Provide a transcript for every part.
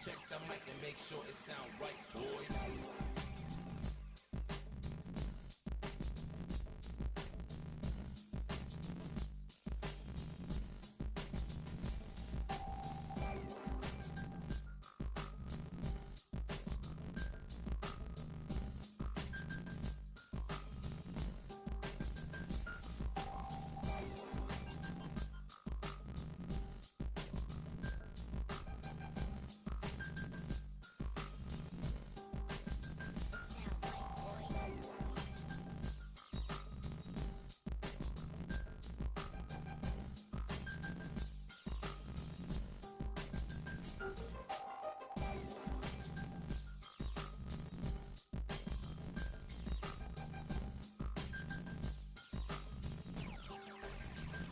Check the mic and make sure it sound right, boys.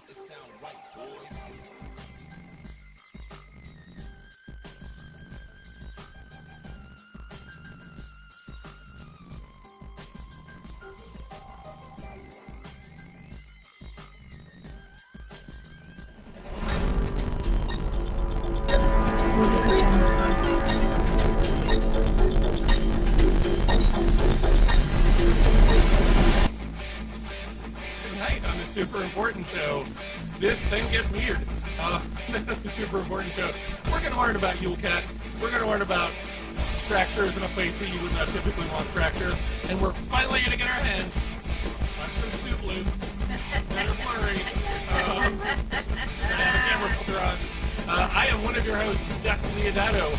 It sound right, boys. Tonight on the Super Important Show, this thing gets weird. The Super Important Show, we're going to learn about Yule Cats. We're going to learn about tractors in a place that you would not typically want tractors. And we're finally going to get our hands on some Snoop Loopz. Kind of blurry. And the camera filter on. I am one of your hosts, Destiny Adato.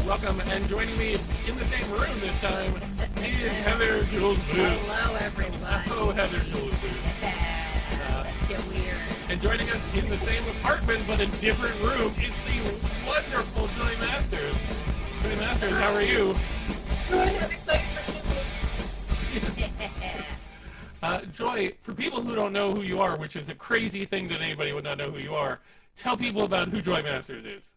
Welcome, and joining me in the same room this time is Heather Jules Booth. Hello, everybody. Hello, Heather Jules Booth. Let's get weird. And joining us in the same apartment but a different room, it's the wonderful Joy Masters. Joy Masters, how are you? I'm excited for Joy, for people who don't know who you are, which is a crazy thing that anybody would not know who you are, tell people about who Joy Masters is.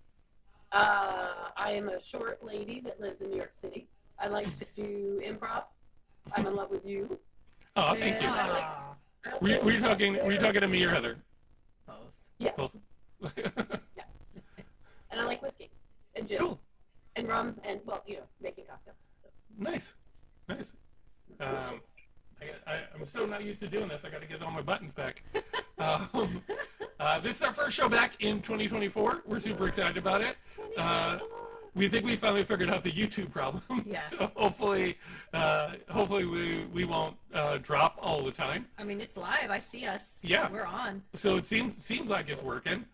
I am a short lady that lives in New York City. I like to do improv. I'm in love with you. Oh, thank you. Were you talking to me or Heather? Both. Yes. Both. Yeah. And I like whiskey and gin Cool. and rum and, well, making cocktails. So. Nice. I'm so not used to doing this. I got to get all my buttons back. This is our first show back in 2024. We're super excited about it. We think we finally figured out the YouTube problem. Yeah. So hopefully we won't drop all the time. I mean, it's live. I see us. Yeah. We're on. So it seems like it's working,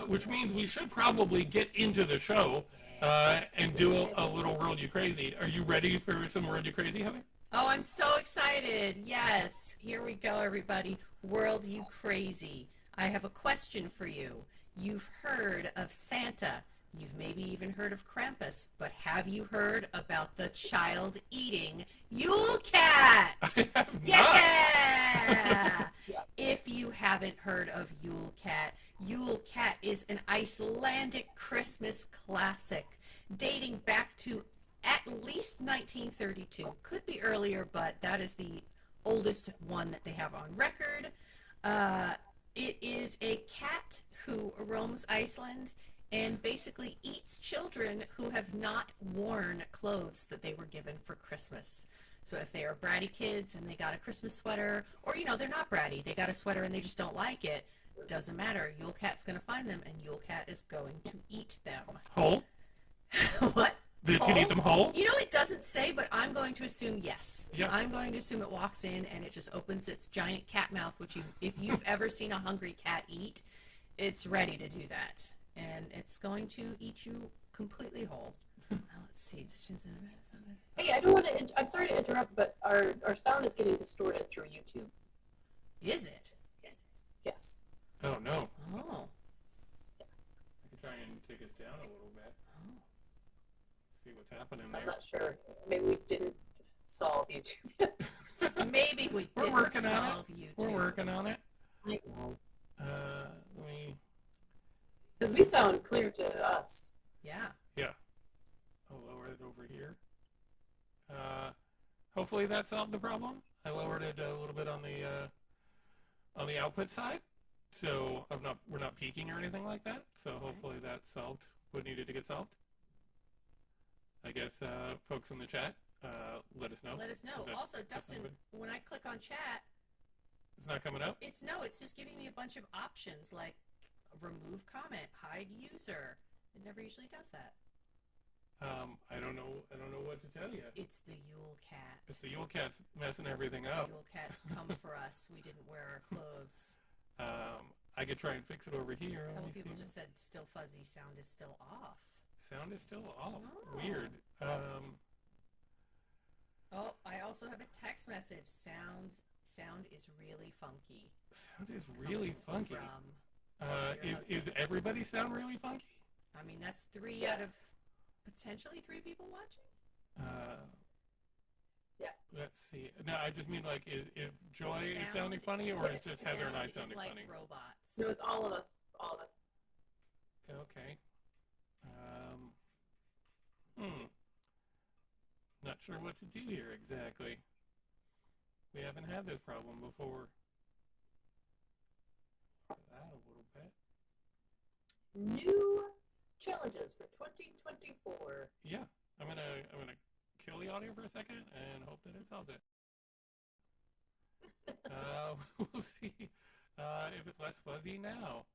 which means we should probably get into the show and do a little World You Crazy. Are you ready for some World You Crazy, Heather? Oh, I'm so excited. Yes. Here we go, everybody. World You Crazy. I have a question for you. You've heard of Santa. You've maybe even heard of Krampus. But have you heard about the child-eating Yule Cat? I have not. Yeah! If you haven't heard of Yule Cat is an Icelandic Christmas classic dating back to at least 1932. Could be earlier, but that is the oldest one that they have on record. It is a cat who roams Iceland and basically eats children who have not worn clothes that they were given for Christmas. So if they are bratty kids and they got a Christmas sweater, or, they're not bratty, they got a sweater and they just don't like it, doesn't matter. Yule Cat's going to find them, and Yule Cat is going to eat them. Whole? What? You can eat them whole? It doesn't say, but I'm going to assume yes. Yeah. I'm going to assume it walks in and it just opens its giant cat mouth, which if you've ever seen a hungry cat eat, it's ready to do that. And it's going to eat you completely whole. Now, let's see. Hey, I don't want to, I'm sorry to interrupt, but our sound is getting distorted through YouTube. Is it? Yes. Oh, no. Oh. I can try and take it down a little bit. See what's happening I'm there. not sure. Maybe we didn't solve YouTube yet. Maybe we We're didn't working on solve it. YouTube. We're working on it. I know. Let me... Because we sound clear to us. Yeah. Yeah. I'll lower it over here. Hopefully that solved the problem. I lowered it a little bit on the output side, so we're not peaking or anything like that. So hopefully that solved what needed to get solved. I guess folks in the chat, let us know. Let us know. Is that- Also, that's Dustin, something? when I click on chat, It's not coming up? it's just giving me a bunch of options like remove comment, hide user. It never usually does that. I don't know what to tell you. It's the Yule Cat. It's the Yule Cat's messing everything up. Yule Cat's come for us. We didn't wear our clothes. I could try and fix it over here. A Let couple me people see. just said still fuzzy, sound is still off. Sound is still off. Oh. Weird. Oh, I also have a text message. Sound is really funky. Sound is really funky. From your Is husband. everybody sound really funky? I mean, that's 3 out of potentially 3 people watching. Yeah. Let's see. No, I just mean like, if Joy is Sound- sounding funny, or is yes, just Heather and I sound is sounding like funny? robots. No, it's all of us. All of us. Okay. Not sure what to do here exactly. We haven't had this problem before. That a little bit. New challenges for 2024. Yeah, I'm gonna kill the audio for a second and hope that it solves it. We'll see if it's less fuzzy now.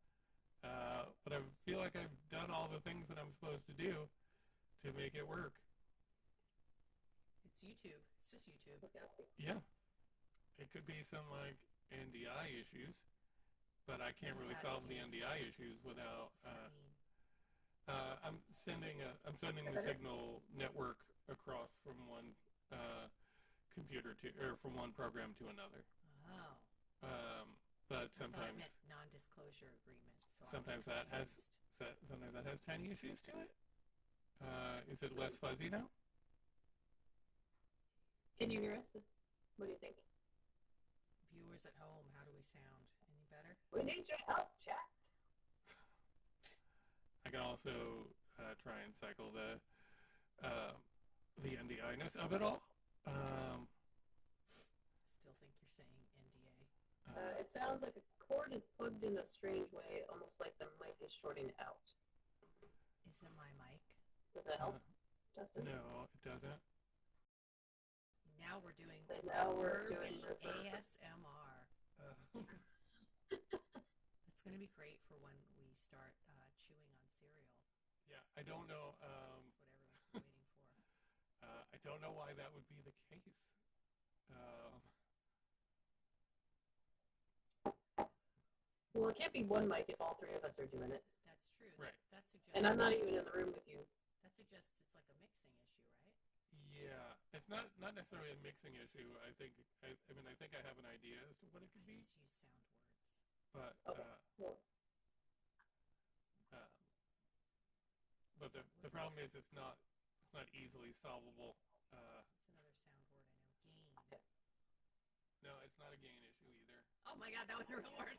But I feel like I've done all the things that I'm supposed to do to make it work. It's YouTube. It's just YouTube. Yeah, it could be some like NDI issues, but I can't What does really that solve the stand NDI issues without. What's that mean? I'm sending the signal network across from one computer or from one program to another. Oh. But I thought it sometimes meant non-disclosure agreement. So sometimes I was that confused. sometimes that has tiny issues to it. Is it less fuzzy now? Can you hear us? What do you think? Viewers at home, how do we sound? Any better? We need your help, chat. I can also try and cycle the NDI-ness of it all. Still think you're saying NDA. It sounds like a cord is plugged in a strange way, almost like the mic is shorting out. Is it my mic? Does that help, Justin? No, it doesn't. Now we're doing doing Furby reverb. ASMR. It's going to be great for when we start chewing on cereal. Yeah, I don't know. That's what everyone's been waiting for. I don't know why that would be the case. Well, it can't be one mic if all 3 of us are doing it. That's true. Right. That suggests. And I'm not even in the room with you. That suggests it's like a mixing issue, right? Yeah, it's not necessarily a mixing issue. I think I think I have an idea as to what it could I be, just use sound words. but Okay. Well, but the problem is it's not easily solvable. It's another sound word I know. Gain. Okay. No, it's not a gain issue either. Oh my God, that was a real word.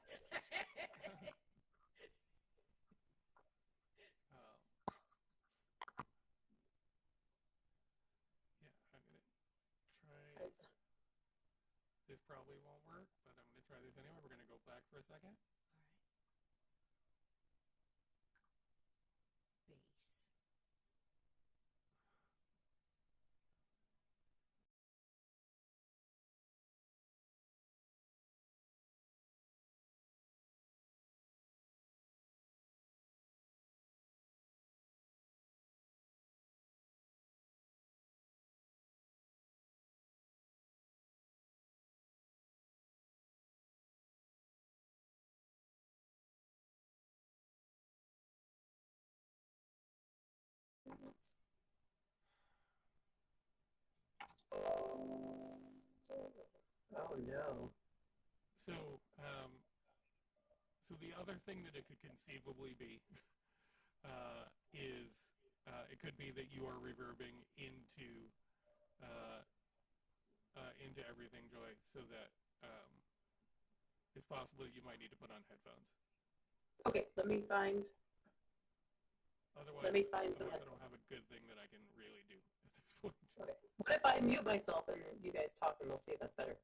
Yeah, I'm gonna try. guys, This probably won't work, but I'm gonna try this anyway. We're gonna go back for a second. All right. Bass. oh no. So, so the other thing that it could conceivably be is it could be that you are reverbing into everything, Joy, so that it's possible you might need to put on headphones. Okay, let me find Otherwise, some I don't headphones. have a good thing that I can really do at this point. Okay. What if I mute myself and you guys talk and we'll see if that's better?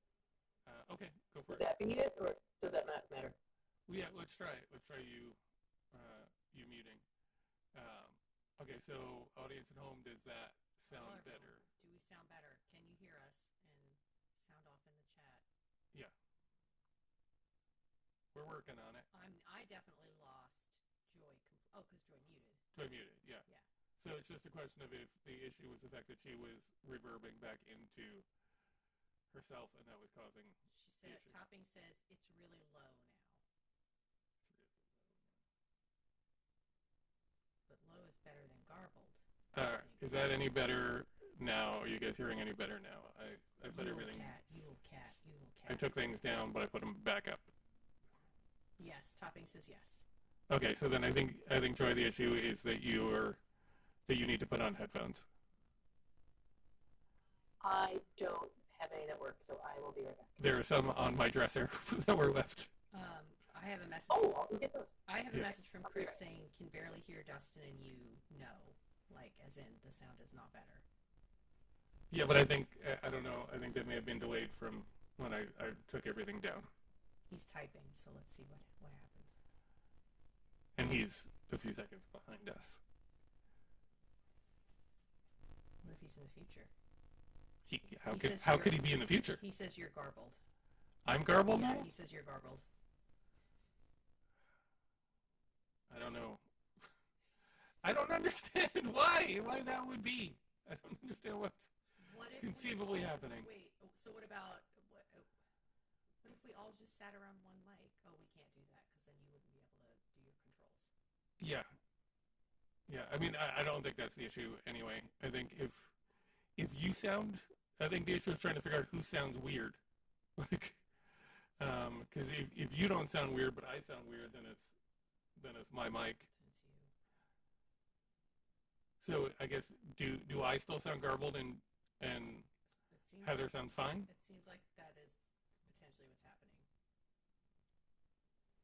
Okay, go for Would it. that be it, or does that not matter? Well, yeah, let's try it. Let's try you muting. Okay, so audience at home, does that sound Hello, everyone. better. Do we sound better? Can you hear us? And sound off in the chat. Yeah. We're working on it. I definitely lost Joy. Because Joy muted. Joy muted, yeah. Yeah. So it's just a question of if the issue was the fact that she was reverbing back into herself, and that was causing She the said, issue. Topping says it's really low now. It's really low But low is better than garbled. now. All right. Is that any better now? Are you guys hearing any better now? I put Yule everything. Cat, Yule Cat, Yule Cat. I took things down, but I put them back up. Yes, Topping says yes. Okay, so then I think Joy, the issue is that you need to put on headphones. I don't have any that work, so I will be right back. There are some on my dresser that were left. I have a message. Oh, I'll go get those. I have a Yeah. message from Chris saying, can barely hear Dustin and you know. Like, as in, the sound is not better. Yeah, but I think, I don't know, I think that may have been delayed from when I took everything down. He's typing, so let's see what happens. And he's a few seconds behind us. What if he's in the future? How says could you're- he be in the future? He says you're garbled. I'm garbled Yeah, now? he says you're garbled. I don't know. I don't understand why that would be. I don't understand what's What if conceivably happening. Wait, so what about what if we all just sat around one mic? Oh, we can't do that because then you wouldn't be able to do your controls. Yeah. Yeah, I mean, I don't think that's the issue anyway. I think if you sound, I think the issue is trying to figure out who sounds weird. Like, because if you don't sound weird, but I sound weird, then it's my mic. Since you, So I guess do I still sound garbled and it seems Heather sounds fine? It seems like that is potentially what's happening.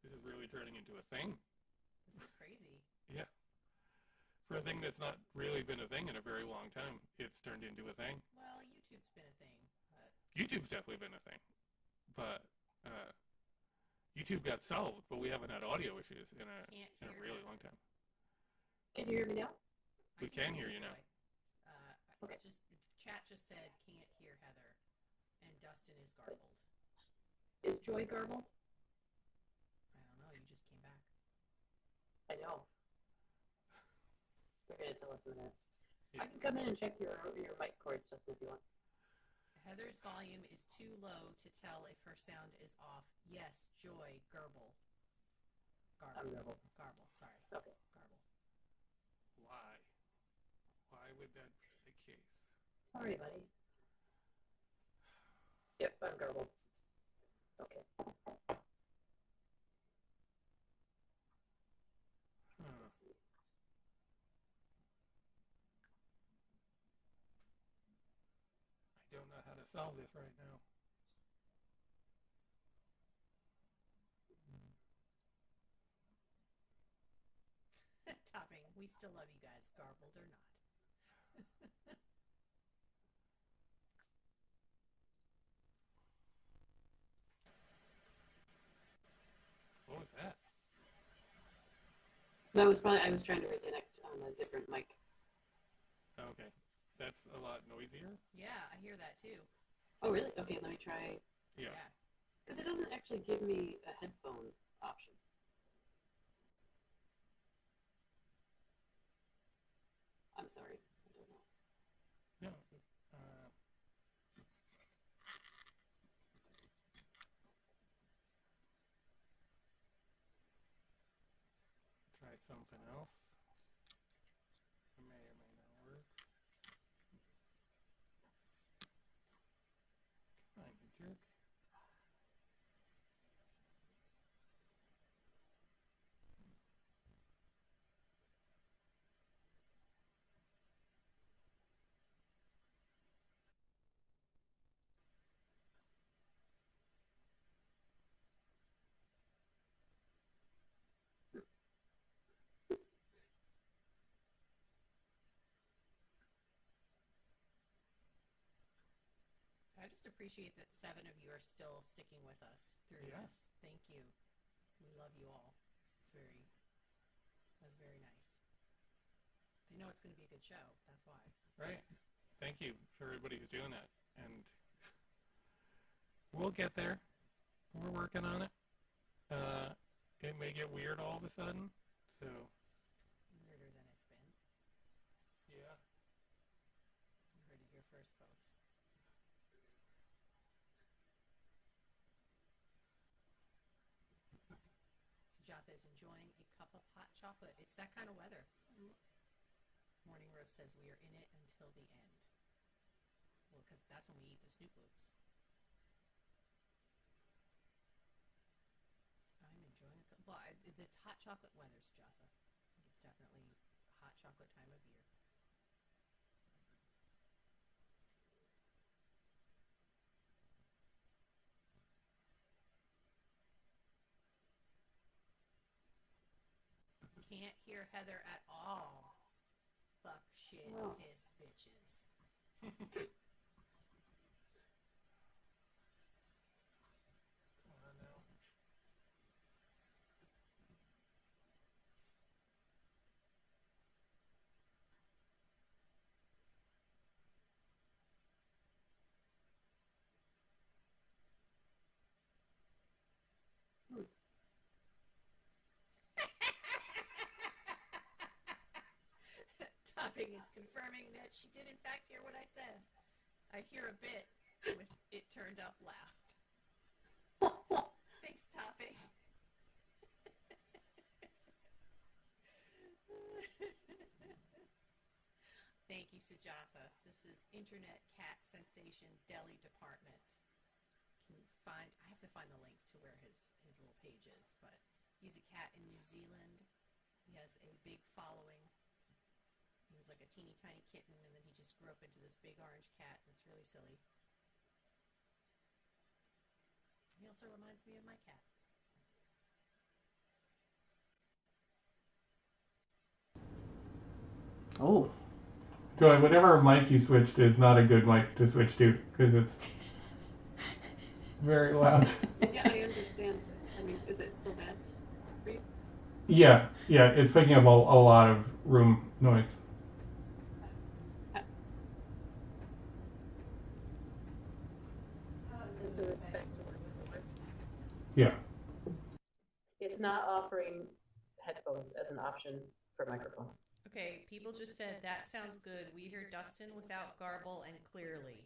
This is really turning into a thing. This is crazy. Yeah. For a thing that's not really been a thing in a very long time, it's turned into a thing. Well, YouTube's been a thing, but YouTube's definitely been a thing. But YouTube got solved, but we haven't had audio issues in a really long time. Can you hear me now? We can hear you now. Okay. It's just chat just said can't hear Heather, and Dustin is garbled. Is Joy garbled? I don't know. You just came back. I know. You're going to tell us in a minute. Yeah. I can come in and check your mic cords, Justin, if you want. Heather's volume is too low to tell if her sound is off. Yes, Joy, garble. I'm garbled. Garble, sorry. Okay. Garble. Why? Why would that be the case? Sorry, buddy. Yep, I'm garbled. Okay. Let's see. I don't know how to solve this right now. Topping, we still love you guys, garbled or not. What was that? That was probably, I was trying to reconnect on a different mic. Okay. That's a lot noisier? Yeah, I hear that too. Oh, really? Okay, let me try. Yeah. Because it doesn't actually give me a headphone option. I'm sorry. I don't know. No. Try something else. It may or may not work. Come on, you jerk. I just appreciate that 7 of you are still sticking with us through this. Thank you. We love you all. That's very nice. They know it's going to be a good show. That's why. Right? thank you for everybody who's doing that. And we'll get there. We're working on it. It may get weird all of a sudden, so Weirder than it's been. yeah. You heard it here first, folks. Sujatha is enjoying a cup of hot chocolate. It's that kind of weather. Morning Rose says we are in it until the end. Well, because that's when we eat the Snoop Loopz. I'm enjoying it. Well, it's hot chocolate weather, Sujatha. It's definitely hot chocolate time of year. Can't hear Heather at all. Fuck, shit, piss, bitches. Topping is confirming that she did in fact hear what I said. I hear a bit with it turned up loud. Thanks, Topping. Thank you, Sujatha. This is Internet Cat Sensation Deli Department. I have to find the link to where his little page is, but he's a cat in New Zealand. He has a big following. He was like a teeny tiny kitten, and then he just grew up into this big orange cat. It's really silly. He also reminds me of my cat. Oh. Joy, whatever mic you switched is not a good mic to switch to, because it's very loud. Yeah, I understand. I mean, is it still bad for you? Yeah, it's picking up a lot of room noise. It's a respect. Yeah. It's not offering headphones as an option for microphone. Okay, people just said that sounds good. We hear Dustin without garble and clearly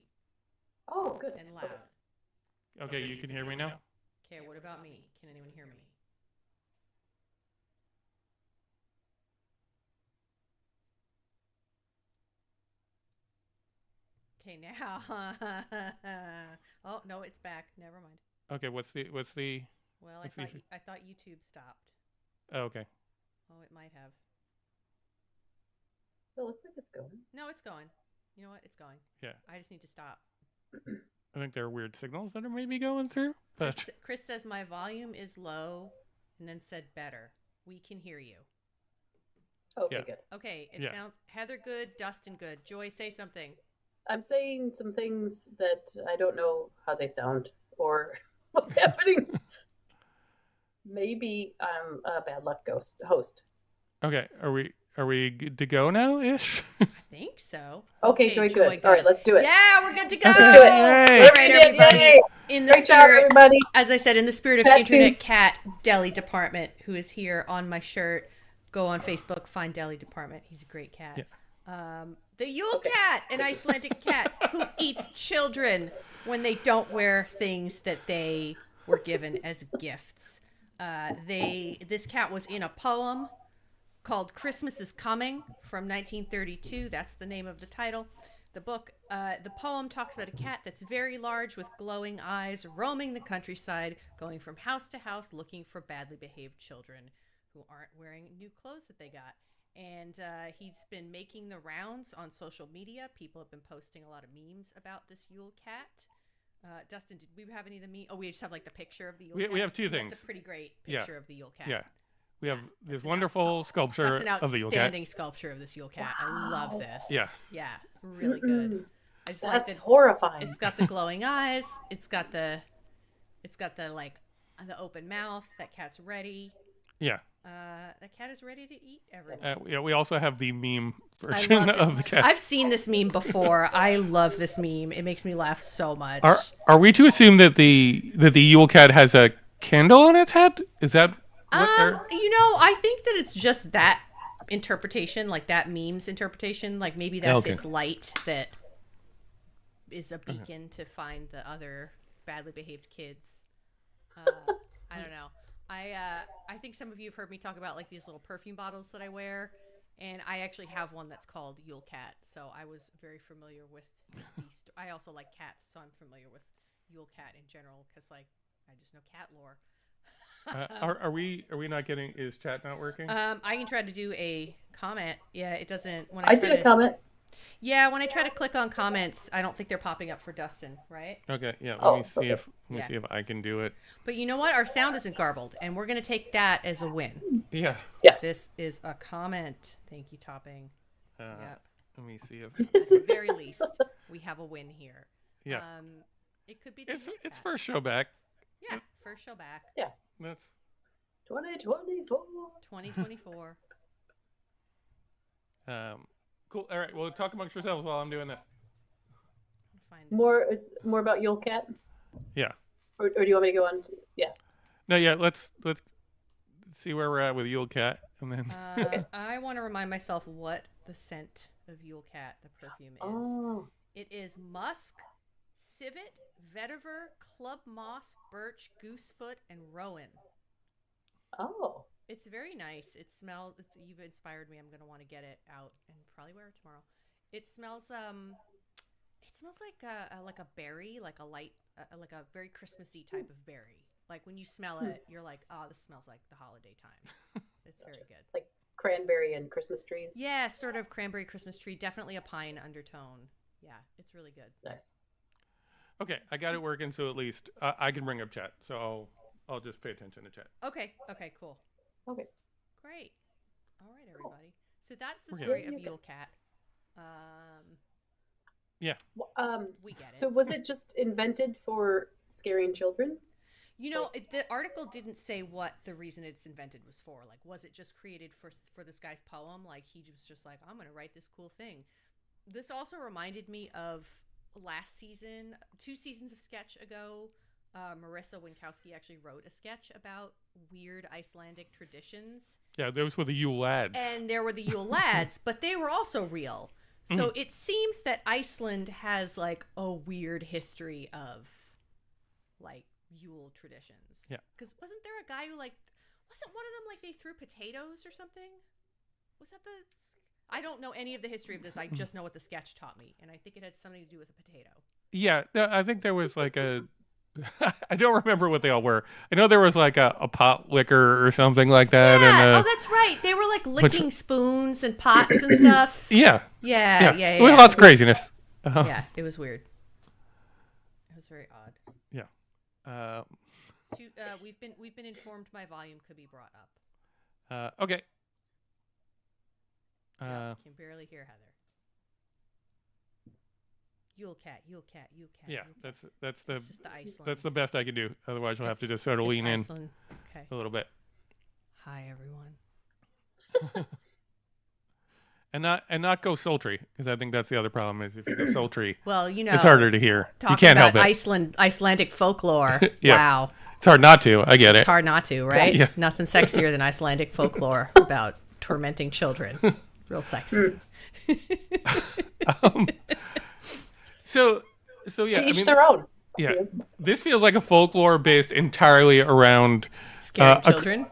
Oh, good. and loud. Okay, you can hear me now? Okay, what about me? Can anyone hear me? Okay, now. Oh, no, it's back. Never mind. Okay, what's the Well, Let's see if I thought YouTube stopped. oh, okay. Oh, it might have. It looks like it's going. No, it's going. You know what? It's going. Yeah. I just need to stop. I think there are weird signals that are maybe going through, but Chris says my volume is low and then said better. We can hear you. Okay, Yeah. good. Okay, it Yeah. sounds Heather good, Dustin good. Joy, say something. I'm saying some things that I don't know how they sound or what's happening. Maybe I'm a bad luck host. okay. Are we good to go now ish? I think so. Okay, Joy, good. All right, let's do it. Yeah, we're good to go. Let's do it. Yay. All right, everybody. Yay. In the Great job, spirit, everybody. as I said, in the spirit of Tattoo. Internet Cat Deli Department, who is here on my shirt, go on Facebook, find Deli Department. He's a great cat. Yeah. The Yule Cat, an Icelandic cat who eats children when they don't wear things that they were given as gifts. This cat was in a poem called Christmas is Coming from 1932. That's the name of the title. The poem talks about a cat that's very large with glowing eyes, roaming the countryside, going from house to house, looking for badly behaved children who aren't wearing new clothes that they got. And he's been making the rounds on social media. People have been posting a lot of memes about this Yule Cat. Dustin, did we have any of the memes? Oh, we just have like the picture of the Yule Cat. We have two things. It's a pretty great picture of the Yule Cat. Yeah. We have this wonderful sculpture That's an of the Yule Cat. outstanding sculpture of this Yule Cat. I love this. Yeah. Yeah, really good. I just like That's that horrifying. It's got the glowing eyes. It's got the like the open mouth. That cat's ready. Yeah. The cat is ready to eat everyone. Yeah. We also have the meme I version love this. of the cat. I've seen this meme before. I love this meme. It makes me laugh so much. Are we to assume that the Yule Cat has a candle on its head? Is that what they're... I think that it's just that interpretation, like that meme's interpretation. Like maybe that's its light that is a beacon to find the other badly behaved kids. I don't know. I think some of you have heard me talk about like these little perfume bottles that I wear, and I actually have one that's called Yule Cat. So I was very familiar with these. I also like cats, so I'm familiar with Yule Cat in general because like I just know cat lore. Are we not getting? Is chat not working? I can try to do a comment. Yeah, it doesn't. When I did a comment. Yeah, when I try to click on comments, I don't think they're popping up for Dustin, right? Okay, yeah. Oh, Let me see okay. if I can do it. But you know what? Our sound isn't garbled, and we're gonna take that as a win. Yeah. Yes. This is a comment. Thank you, Topping. Yep. Let me see if At the very least, we have a win here. yeah. It could be. The It's Yule Cat. first show back. Yeah, first show back. Yeah. That's 2024. 2024. cool. All right. Well, talk amongst yourselves while I'm doing this. Find More about Yule Cat, Yeah. or do you want me to go on? Yeah. No. Yeah. Let's see where we're at with Yule Cat, and then I want to remind myself what the scent of Yule Cat, the perfume, is. Oh. It is musk, civet, vetiver, club moss, birch, goosefoot, and rowan. Oh. It's very nice. It smells. You've inspired me. I'm gonna want to get it out and probably wear it tomorrow. It smells. It smells like a berry, like a light, like a very Christmassy type of berry. Like when you smell it, you're like, oh, this smells like the holiday time. It's very good. Like cranberry and Christmas trees. Yeah, sort of cranberry Christmas tree. Definitely a pine undertone. Yeah, it's really good. Nice. okay, I got it working, so at least I can bring up chat. So I'll just pay attention to chat. Okay, cool. Okay. Great. All right, everybody. So that's the We're story good. of Yule Cat. Yeah. We get it. So was it just invented for scaring children? The article didn't say what the reason it's invented was for. Like, was it just created for this guy's poem? Like, he was just like, I'm going to write this cool thing. This also reminded me of last season, 2 seasons of sketch ago. Marissa Winkowski actually wrote a sketch about weird Icelandic traditions. Yeah, those were the Yule lads. And there were the Yule lads, but they were also real. So it seems that Iceland has like a weird history of like Yule traditions. Yeah. Because wasn't there a guy who wasn't one of them like they threw potatoes or something? Was that I don't know any of the history of this. I just know what the sketch taught me. And I think it had something to do with a potato. Yeah, no, I think there was like a... I don't remember what they all were. I know there was like a pot liquor or something like that. Yeah, and that's right. They were like licking spoons and pots and stuff. Yeah. Yeah. It was lots of craziness. Yeah, it was weird. It was very odd. Yeah. We've been informed my volume could be brought up. Okay. I can barely hear Heather. Yule Cat. Yeah, Yule Cat. that's It's just the Iceland. that's the best I can do. Otherwise, we'll have to just sort of lean Iceland. Okay. in a little bit. Hi everyone. And not go sultry, because I think that's the other problem is if you go sultry, Well, it's harder to hear. You Talking can't about help it. Icelandic folklore. Yeah. Wow. It's hard not to. I get It's it. hard not to, right? Yeah. Nothing sexier than Icelandic folklore about tormenting children. Real sexy. So yeah. To each their own. Yeah. This feels like a folklore based entirely around Scaring children.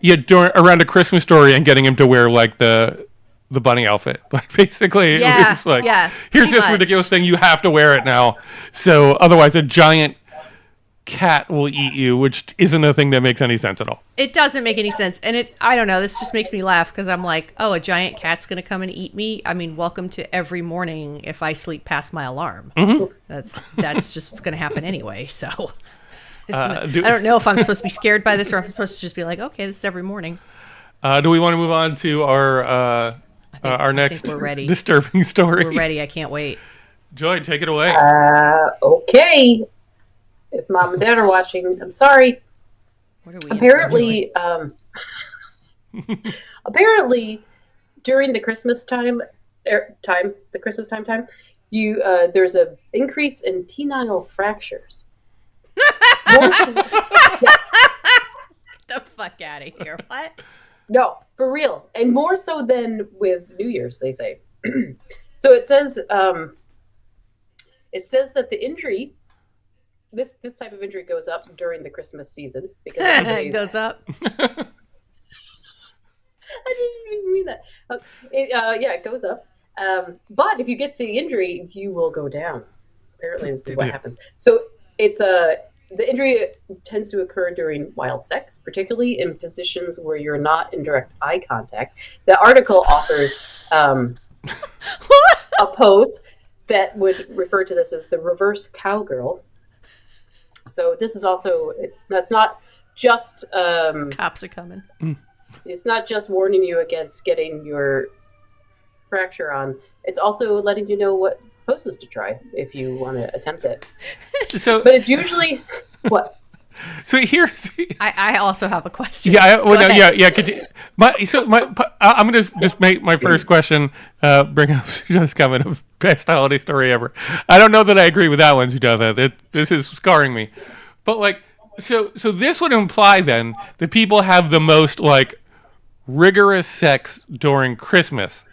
Around a Christmas story and getting him to wear like the bunny outfit. Like basically, Yeah, it's like, yeah, here's pretty this much. ridiculous thing. You have to wear it now. So otherwise, a giant cat will eat you, which isn't a thing that makes any sense at all. It doesn't make any sense. And I don't know, this just makes me laugh because I'm like, oh, a giant cat's going to come and eat me? I mean, welcome to every morning if I sleep past my alarm. Mm-hmm. That's just what's going to happen anyway. So Do I don't know if I'm supposed to be scared by this or I'm supposed to just be like, okay, this is every morning. do we want to move on to our next we're ready. disturbing story? We're ready. I can't wait. Joy, take it away. Okay. If mom and dad are watching, I'm sorry. What are we? Apparently, Apparently, during the Christmas time, you there's a increase in penile fractures. More so- yeah, The fuck out of here. What? no, for real, and more so than with New Year's, they say. So it says that the injury, this type of injury goes up during the Christmas season because It everybody's- goes up. I didn't even mean that. It goes up. But if you get the injury, you will go down. Apparently, this is what happens. So it's the injury tends to occur during wild sex, particularly in positions where you're not in direct eye contact. The article offers a pose that would refer to this as the reverse cowgirl. So this is also, that's not just Cops are coming. it's not just warning you against getting your fracture on. It's also letting you know what poses to try if you want to attempt it. So, But it's usually what? so here's. I also have a question. Yeah, Go ahead. Could you, I'm gonna just make my first question. Bring up Sujanna's comment of best holiday story ever. I don't know that I agree with that one, Sujanna. This is scarring me. But like, so this would imply then that people have the most like rigorous sex during Christmas,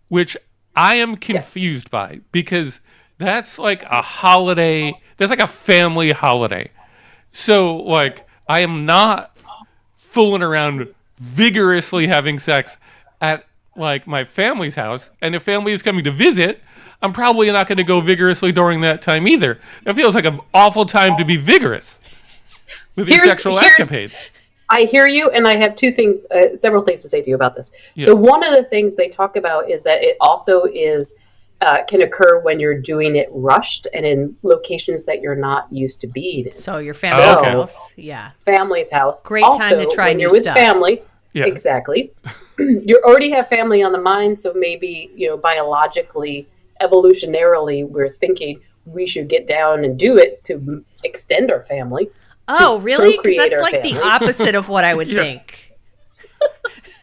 which I am confused by because that's like a holiday. That's like a family holiday. So like, I am not fooling around vigorously having sex at like my family's house, and if family is coming to visit, I'm probably not going to go vigorously during that time either. It feels like an awful time to be vigorous with your sexual escapades. I hear you, and I have several things to say to you about this. Yeah. So one of the things they talk about is that it also is can occur when you're doing it rushed and in locations that you're not used to being in. So your family's okay. house. Yeah. Family's house. Great time also, to try when new you're with stuff. family. Yeah. Exactly. You already have family on the mind, so maybe, biologically, evolutionarily, we're thinking we should get down and do it to extend our family. Oh, really? Because procreate that's our like the family. opposite of what I would Yeah. think.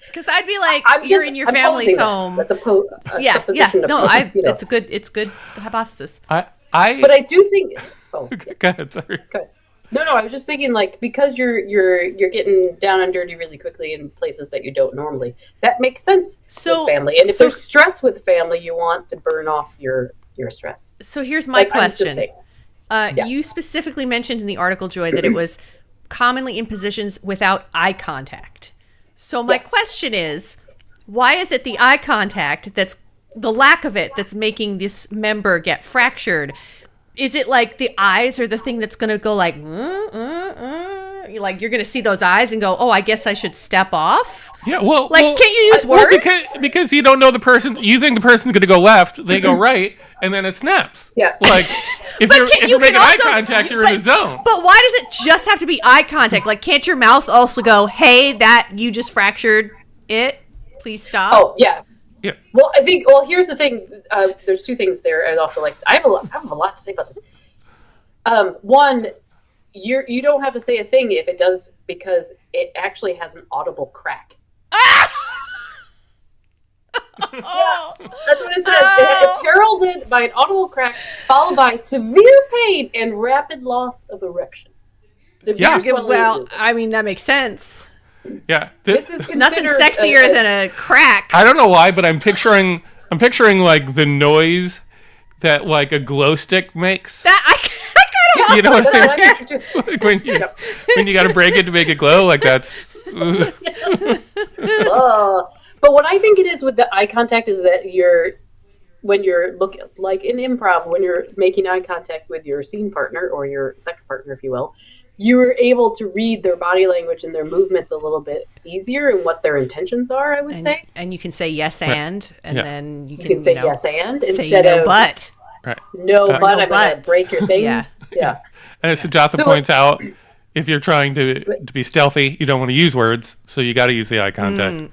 Because I'd be like, I'm you're just- in your I'm family's posing that. home. That's a Yeah. supposition. No, of, it's good hypothesis. But I do think. Oh, Go ahead, sorry. No, I was just thinking, like, because you're getting down and dirty really quickly in places that you don't normally. That makes sense So- with family. And if so- there's stress with family, you want to burn off your stress. So here's my Like, I'm just question. saying. Yeah. You specifically mentioned in the article, Joy, that it was commonly in positions without eye contact. So my question is, why is it the eye contact that's the lack of it that's making this member get fractured? Is it like the eyes are the thing that's going to go like, like you're going to see those eyes and go, oh, I guess I should step off? Yeah, well, Like, can't you use words? because you don't know the person. You think the person's going to go left, they go right, and then it snaps. Yeah. Like if But you're you making can eye also- contact, you're but- in a zone. But why does it just have to be eye contact? Like, can't your mouth also go, hey, that you just fractured it? Please stop. Oh, yeah. Yeah. Well, I think. Well, here's the thing. There's two things there, and also like I have a lot to say about this. One, you don't have to say a thing if it does, because it actually has an audible crack. Oh. That's what it says. Oh. It's heralded by an audible crack, followed by severe pain and rapid loss of erection. Severe Yeah. swelling Well, is- I mean, that makes sense. Yeah. this is Nothing considered sexier than a crack. I don't know why, but I'm picturing like the noise that like a glow stick makes. That I kind of You know what That's I what mean? I picture too. Like when you got to break it to make it glow, like that's. But what I think it is with the eye contact is that when you're looking, like in improv, when you're making eye contact with your scene partner or your sex partner, if you will, you're able to read their body language and their movements a little bit easier and what their intentions are, I would say. And you can say yes and Yeah. then you You can, can say you know, yes and say instead no of but. Right. no, but no I'm going to buts. break your thing. Yeah. Yeah. And as Sujatha So- points out, if you're trying to be stealthy, you don't want to use words, so you got to use the eye contact.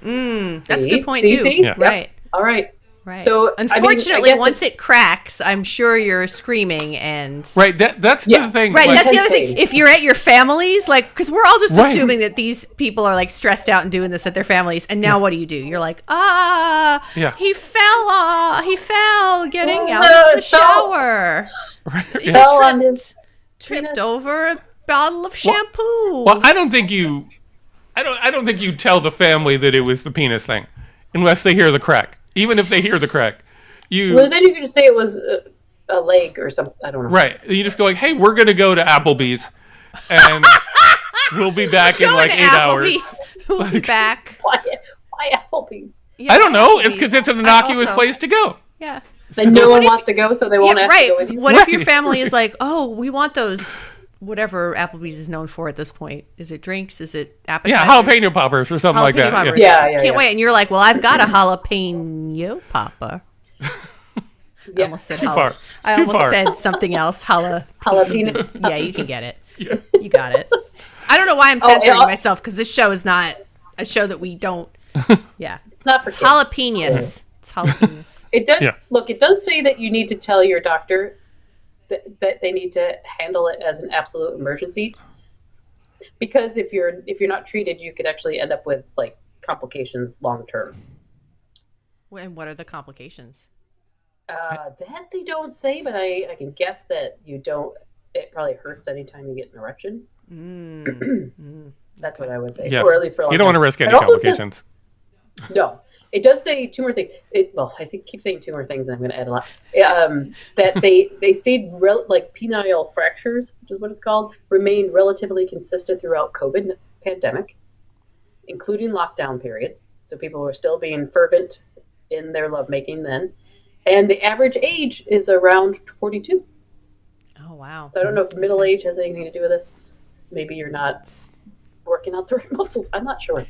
That's a good point See, too. see? Yeah. Right. All right. Right. So unfortunately, I guess once it cracks, I'm sure you're screaming and Right. That's the thing. right. Like, That's the other Intense thing. pain. If you're at your families, like, because we're all just Right. assuming that these people are like stressed out and doing this at their families, and now what do? You're like, Yeah. he fell getting out No, of the so- shower, yeah. fell on his tripped penis. over a bottle of shampoo. Well, I don't think you tell the family that it was the penis thing, unless they hear the crack. Even if they hear the crack, Well, then you could just say it was a leg or something. I don't know. right. You just go like, hey, we're gonna go to Applebee's, and we'll be back in Going like to 8 hours. Applebee's. We'll be back. Why Applebee's? Yeah, I don't know. It's Applebee's. because it's an innocuous Also- place to go. Yeah. And no one wants to go, so they won't Yeah, ask to go right. with you. What if your Right. family is like, oh, we want those, whatever Applebee's is known for at this point? Is it drinks? Is it appetizers? Yeah, jalapeno poppers or something like Jalapeno that. poppers. Yeah. Yeah. Can't wait. And you're like, well, I've got a jalapeno popper. I Yeah. almost said Too far. I Too almost far. said something else. Jalapeno. Yeah, you can get it. Yeah. You got it. I don't know why I'm censoring yeah. myself because this show is not a show that we don't. Yeah. It's not for It's kids. jalapenos. It's jalapenos. It does. Yeah. Look, it does say that you need to tell your doctor that they need to handle it as an absolute emergency. Because if you're not treated, you could actually end up with like complications long term. And what are the complications? That they don't say, but I can guess that you don't. It probably hurts anytime you get an erection. That's what I would say, Yeah. or at least for a long You don't want to time. risk any It also says- complications. No, it does say two more things. Keep saying two more things, and I'm going to add a lot. That they stayed like penile fractures, which is what it's called, remained relatively consistent throughout COVID pandemic, including lockdown periods. So people were still being fervent in their lovemaking then, and the average age is around 42. Oh, wow. So I don't know if middle age has anything to do with this. Maybe you're not working out the right muscles. I'm not sure.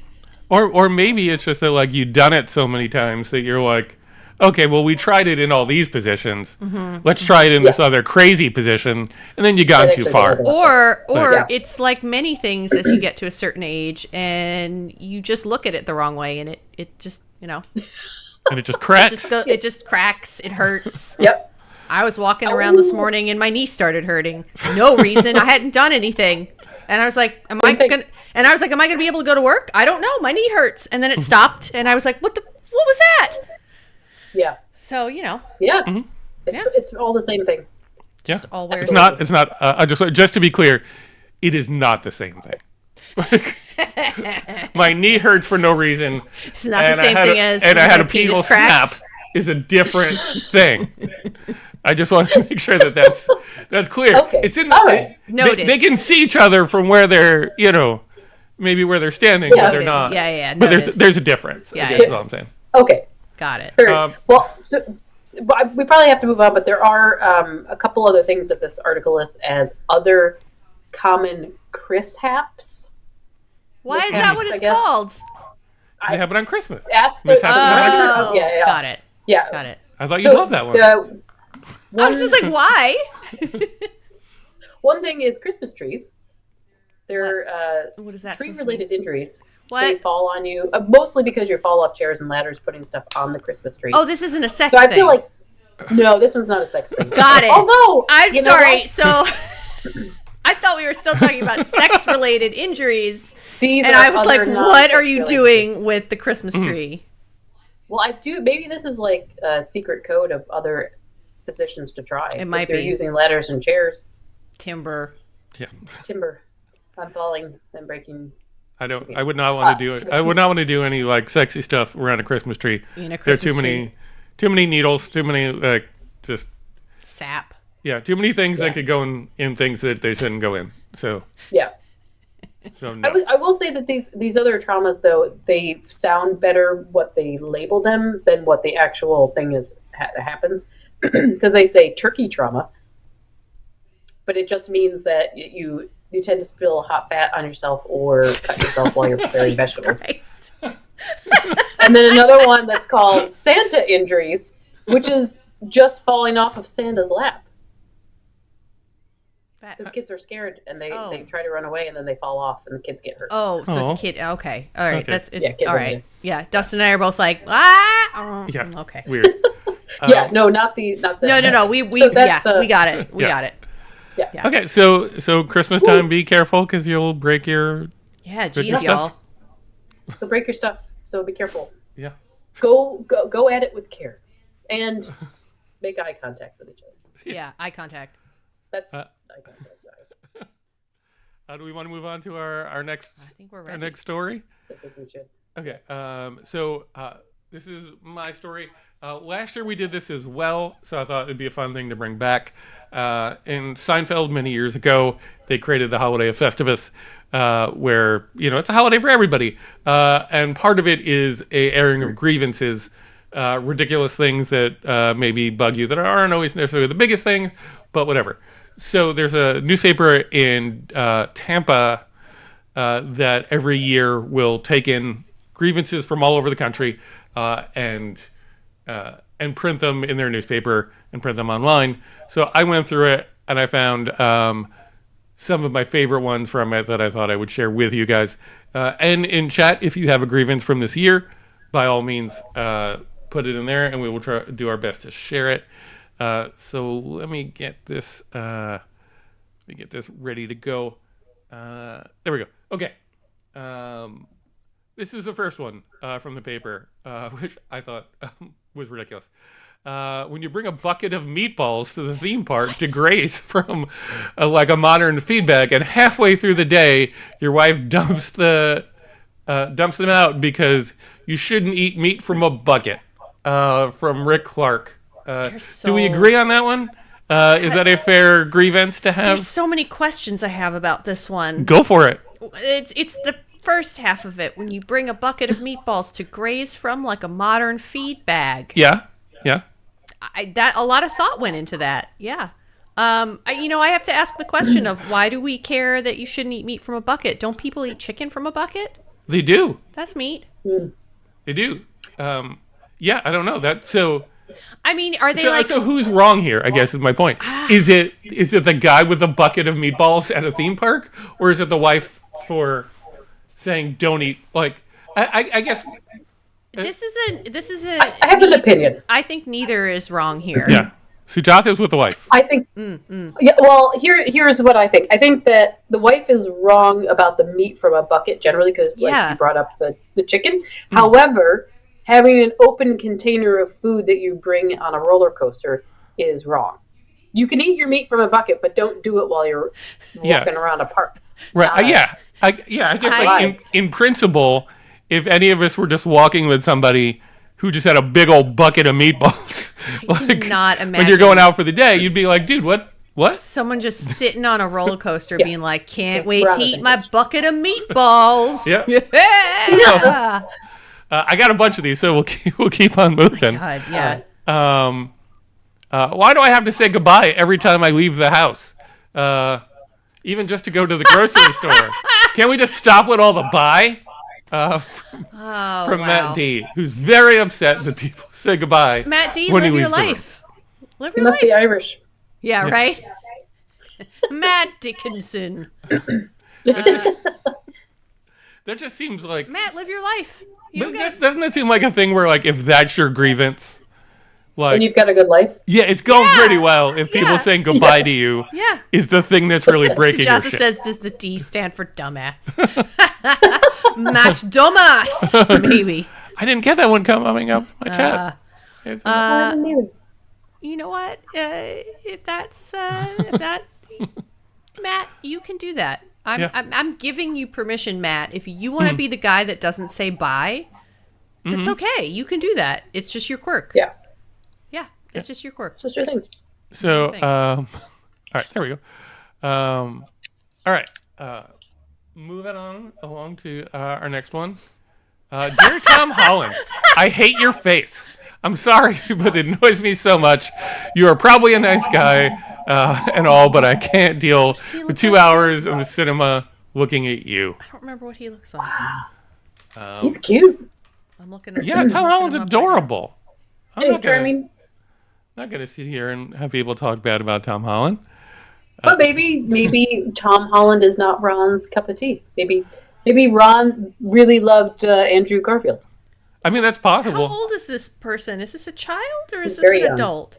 Or maybe it's just that like you've done it so many times that you're like, okay, well we tried it in all these positions. Let's try it in this Yes. other crazy position, and then you gone That too actually far. does. Or Yeah. it's like many things as you get to a certain age and you just look at it the wrong way and it just, And it just cracks. it just cracks, it hurts. Yep. I was walking around this morning and my knee started hurting. No reason. I hadn't done anything. And I was like, am I thing. going to be able to go to work? I don't know. My knee hurts. And then it stopped and I was like, what was that? Yeah. So, Yeah. Yeah. It's all the same thing. just all wear It's not. Just to be clear, it is not the same thing. My knee hurts for no reason. It's not the same thing as and I when had my a penis penile snap cracked. is a different thing. I just want to make sure that that's clear. Okay. It's in All right. Noted. They can see each other from where they're, maybe where they're standing, Yeah. but they're not. Yeah. But Noted. there's a difference. Yeah, I guess yeah. is all I'm saying. Okay. Got it. All right. Well, we probably have to move on, but there are a couple other things that this article lists as other common Chris-haps. Why is that what I it's guess. called? They happen on Christmas. Ask the, This happens on Christmas. Christmas. Yeah. Got it. Yeah. Got it. I thought you So loved that one. I was just like, why? One thing is Christmas trees. They're What is that? tree-related injuries. What? They fall on you, mostly because you fall off chairs and ladders putting stuff on the Christmas tree. Oh, this isn't a sex so I thing. feel like no, this one's not a sex thing. Got it. Although I'm you know sorry. what? So I thought we were still talking about sex-related injuries, These and are I was like, other "What are you non-sex-related doing injuries. with the Christmas tree?" Well, I do. Maybe this is like a secret code of other physicians to try. It might if they're be. using ladders and chairs, Timber. Yeah. timber, on falling and breaking. I would not want to do it. I would not want to do any like sexy stuff around a Christmas tree. In a There are Christmas too many needles, too many just Sap. too many things that could go in things that they shouldn't go in. So Yeah. no. I will say that these other traumas, though, they sound better what they label them than what the actual thing is happens, because they say turkey trauma, but it just means that you tend to spill hot fat on yourself or cut yourself while you're preparing Jesus vegetables. Christ. And then another one that's called Santa injuries, which is just falling off of Santa's lap. Because kids are scared and they try to run away and then they fall off and the kids get hurt. Oh, so it's Oh. a kid. Okay. All right. Okay. It's Yeah, kid all right. related. Yeah. Dustin and I are both like, ah. Yeah. Okay. Weird. Yeah, no, not the. No. We So that's, we got it. We yeah. got it. Yeah. Okay, so Christmas time, be careful because you'll break your. Yeah, Good geez, stuff. y'all. So break your stuff. So be careful. Yeah. Go at it with care, and make eye contact with each other. Yeah, eye contact. That's eye contact, guys. How do we want to move on to our next I think we're ready. our next story? I think we should. Okay. So this is my story. Last year we did this as well, so I thought it'd be a fun thing to bring back. In Seinfeld many years ago, they created the holiday of Festivus, where it's a holiday for everybody, and part of it is a airing of grievances, ridiculous things that maybe bug you that aren't always necessarily the biggest things, but whatever. So there's a newspaper in Tampa that every year will take in grievances from all over the country and print them in their newspaper and print them online. So I went through it and I found some of my favorite ones from it that I thought I would share with you guys. And in chat, if you have a grievance from this year, by all means, put it in there and we will try to do our best to share it. So let me get this ready to go. There we go. Okay. This is the first one from the paper, which I thought was ridiculous. When you bring a bucket of meatballs to the theme park to graze from like a modern feed bag, and halfway through the day, your wife dumps them out because you shouldn't eat meat from a bucket. From Rick Clark. Do we agree on that one? Is that a fair grievance to have? There's so many questions I have about this one. Go for it. It's the first half of it when you bring a bucket of meatballs to graze from like a modern feed bag. Yeah. That a lot of thought went into that. Yeah. I have to ask the question of why do we care that you shouldn't eat meat from a bucket? Don't people eat chicken from a bucket? They do. That's meat. They do. Yeah, I don't know that. So I mean, are they so who's wrong here? I guess is my point. Is it the guy with the bucket of meatballs at a theme park, or is it the wife for saying don't eat? Like, I guess This is a. I have an opinion. I think neither is wrong here. Yeah. Sujata's with the wife. I think. Yeah. Well, here's what I think. I think that the wife is wrong about the meat from a bucket generally because, like you brought up the chicken. However, having an open container of food that you bring on a roller coaster is wrong. You can eat your meat from a bucket, but don't do it while you're walking around a park. Right. I guess like in principle, if any of us were just walking with somebody who just had a big old bucket of meatballs, like not imagine when you're going out for the day, you'd be like, dude, what? Someone just sitting on a roller coaster being like, can't wait to eat my bucket of meatballs. Yeah. I got a bunch of these, so we'll keep on moving. God, yeah. Why do I have to say goodbye every time I leave the house? Even just to go to the grocery store. Can't we just stop with all the bye? From Matt D, who's very upset that people say goodbye. Matt D, when live he your leaves the room. life. Live You your must life. be Irish. Yeah, right? Matt Dickinson. That just seems like... Matt, live your life. You Doesn't it seem like a thing where, like, if that's your grievance... Like, And you've got a good life? yeah, it's going pretty well if people saying goodbye to you is the thing that's really breaking your Sujata shit. says, does the D stand for dumbass? Matt dumbass, maybe. I didn't get that one coming up my chat. You know what? If that, Matt, you can do that. I'm giving you permission, Matt. If you want to be the guy that doesn't say bye, that's okay. You can do that. It's just your quirk. Yeah. Yeah, it's just your quirk. It's just your thing. So, all right, there we go. All right, moving on along to our next one. Dear Tom Holland, I hate your face. I'm sorry, but it annoys me so much. You are probably a nice guy and all, but I can't deal with 2 hours in the cinema looking at you. I don't remember what he looks like. He's cute. I'm looking at Yeah, Tom Holland's adorable. He's charming. Not going to sit here and have people talk bad about Tom Holland. But maybe Tom Holland is not Ron's cup of tea. Maybe Ron really loved Andrew Garfield. I mean, that's How possible. old is this person? Is this a child or is He's this very an young. adult?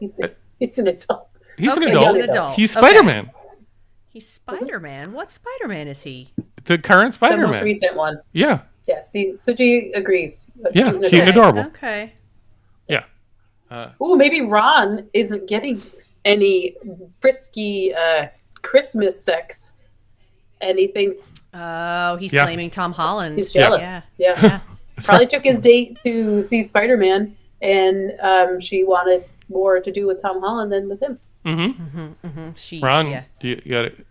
It's an adult. He's an Okay, adult. he's an adult. He's Okay. Spider-Man. He's Spider-Man. What Spider-Man is he? The current The most Spider-Man. recent one. Yeah. Yeah, see, Suji agrees. Yeah, Cute and cute and adorable. Okay. Yeah. Ooh, maybe Ron isn't getting any frisky Christmas sex, and he thinks Oh, he's Yeah. blaming Tom Holland. he's jealous. Yeah. Yeah. Probably took his date to see Spider-Man, and she wanted more to do with Tom Holland than with him. She, Ron, yeah. you got it.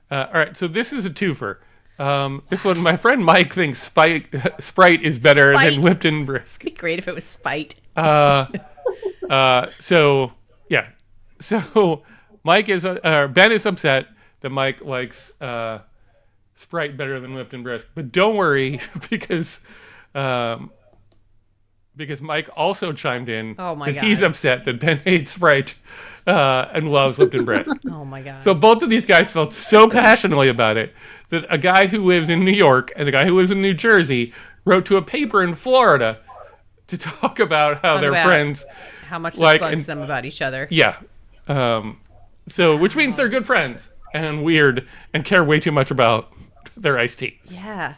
All right, so this is a twofer. This one, my friend Mike thinks Sprite is better Spite. than Lipton Brisk. It'd be great if it was Spite. So yeah, so Mike is Ben is upset that Mike likes Sprite better than Lipton Brisk, but don't worry because Mike also chimed in Oh my that he's God. upset that Ben hates Sprite and loves Lipton Brisk. Oh my God. So both of these guys felt so passionately about it that a guy who lives in New York and a guy who lives in New Jersey wrote to a paper in Florida to talk about how they're about friends. How much like, this bugs and- them about each other. Yeah. So which means they're good friends and weird and care way too much about their iced tea. Yeah.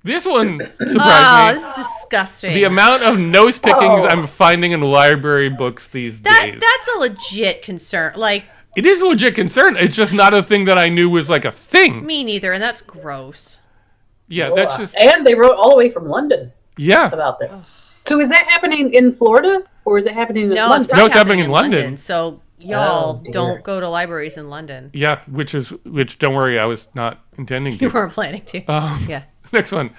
This one Oh, surprised me. this is disgusting. The amount of nose pickings Oh. I'm finding in library books these days. That's a legit concern. Like, It is a legit concern. It's just not a thing that I knew was like a thing. me neither, and that's gross. Yeah, that's just And they wrote all the way from London yeah. about this. So is that happening in Florida, or is it happening in No, London? it's probably it's happening in London. So y'all Oh, dear. don't go to libraries in London. Yeah, which don't worry, I was not intending You to. weren't planning to. Yeah. Next one.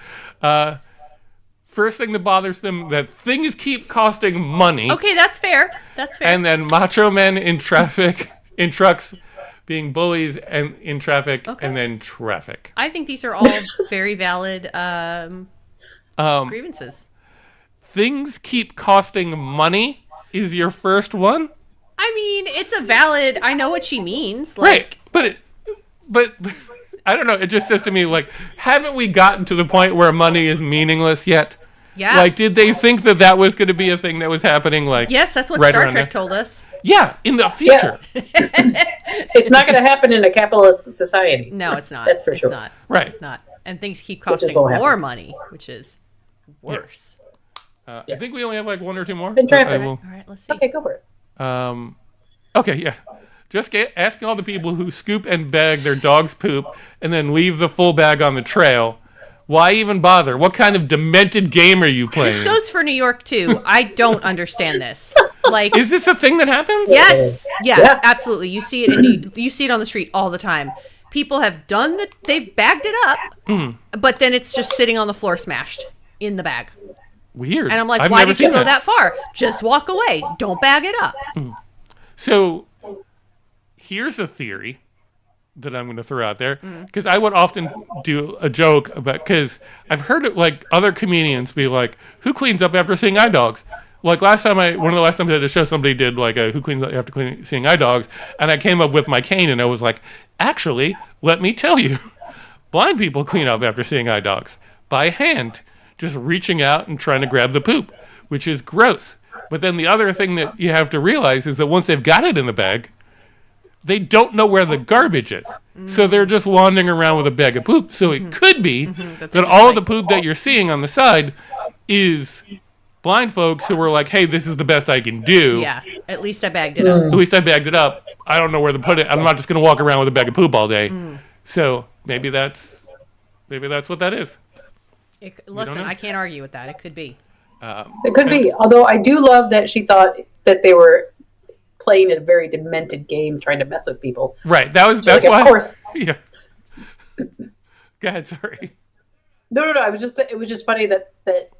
First thing that bothers them, that things keep costing money. Okay, that's fair. That's fair. And then macho men in trucks being bullies and in traffic, Okay. and then traffic. I think these are all very valid grievances. Things keep costing money is your first one? I mean, it's a valid. I know what she means. Right. But I don't know, it just says to me, like, haven't we gotten to the point where money is meaningless yet? Yeah. Like, did they think that was going to be a thing that was happening? Like, Yes, that's what right Star around Trek there? told us. Yeah, in the future. It's not going to happen in a capitalist society. No, it's not. That's for It's sure. not. Right. It's not. And things keep is costing what more happened. money, which is worse. I think we only have like one or two more. In traffic. I will- All right, let's see. Okay, go for it. Okay, yeah. Just asking all the people who scoop and bag their dog's poop and then leave the full bag on the trail. Why even bother? What kind of demented game are you This playing? goes for New York too. I don't understand this. Like, Is this a thing that happens? yes, yeah, Yeah. absolutely. You see it you see it on the street all the time. People have they've bagged it up, but then it's just sitting on the floor, smashed in the bag. Weird. And I'm like, I've why never did you seen go that far? Just walk away. Don't bag it up. So here's a theory that I'm going to throw out there, Mm. because I would often do a joke about, because I've heard it, like, other comedians be like, who cleans up after seeing iDogs? Like one of the last times I did a show, somebody did like a who cleans up after seeing iDogs, and I came up with my cane and I was like, actually, let me tell you, blind people clean up after seeing iDogs by hand, just reaching out and trying to grab the poop, which is gross. But then the other thing that you have to realize is that once they've got it in the bag, they don't know where the garbage is. So they're just wandering around with a bag of poop. So it could be that all of the poop that you're seeing on the side is blind folks who were like, hey, this is the best I can do. Yeah, at least I bagged it up. At least I bagged it up. I don't know where to put it. I'm not just going to walk around with a bag of poop all day. So maybe that's what that is. Listen, know? I can't argue with that. It could be. It could be. Although I do love that she thought that they were playing a very demented game, trying to mess with people. Right. That's Like, why. of course. Yeah. Go ahead. Sorry. No. It was just funny that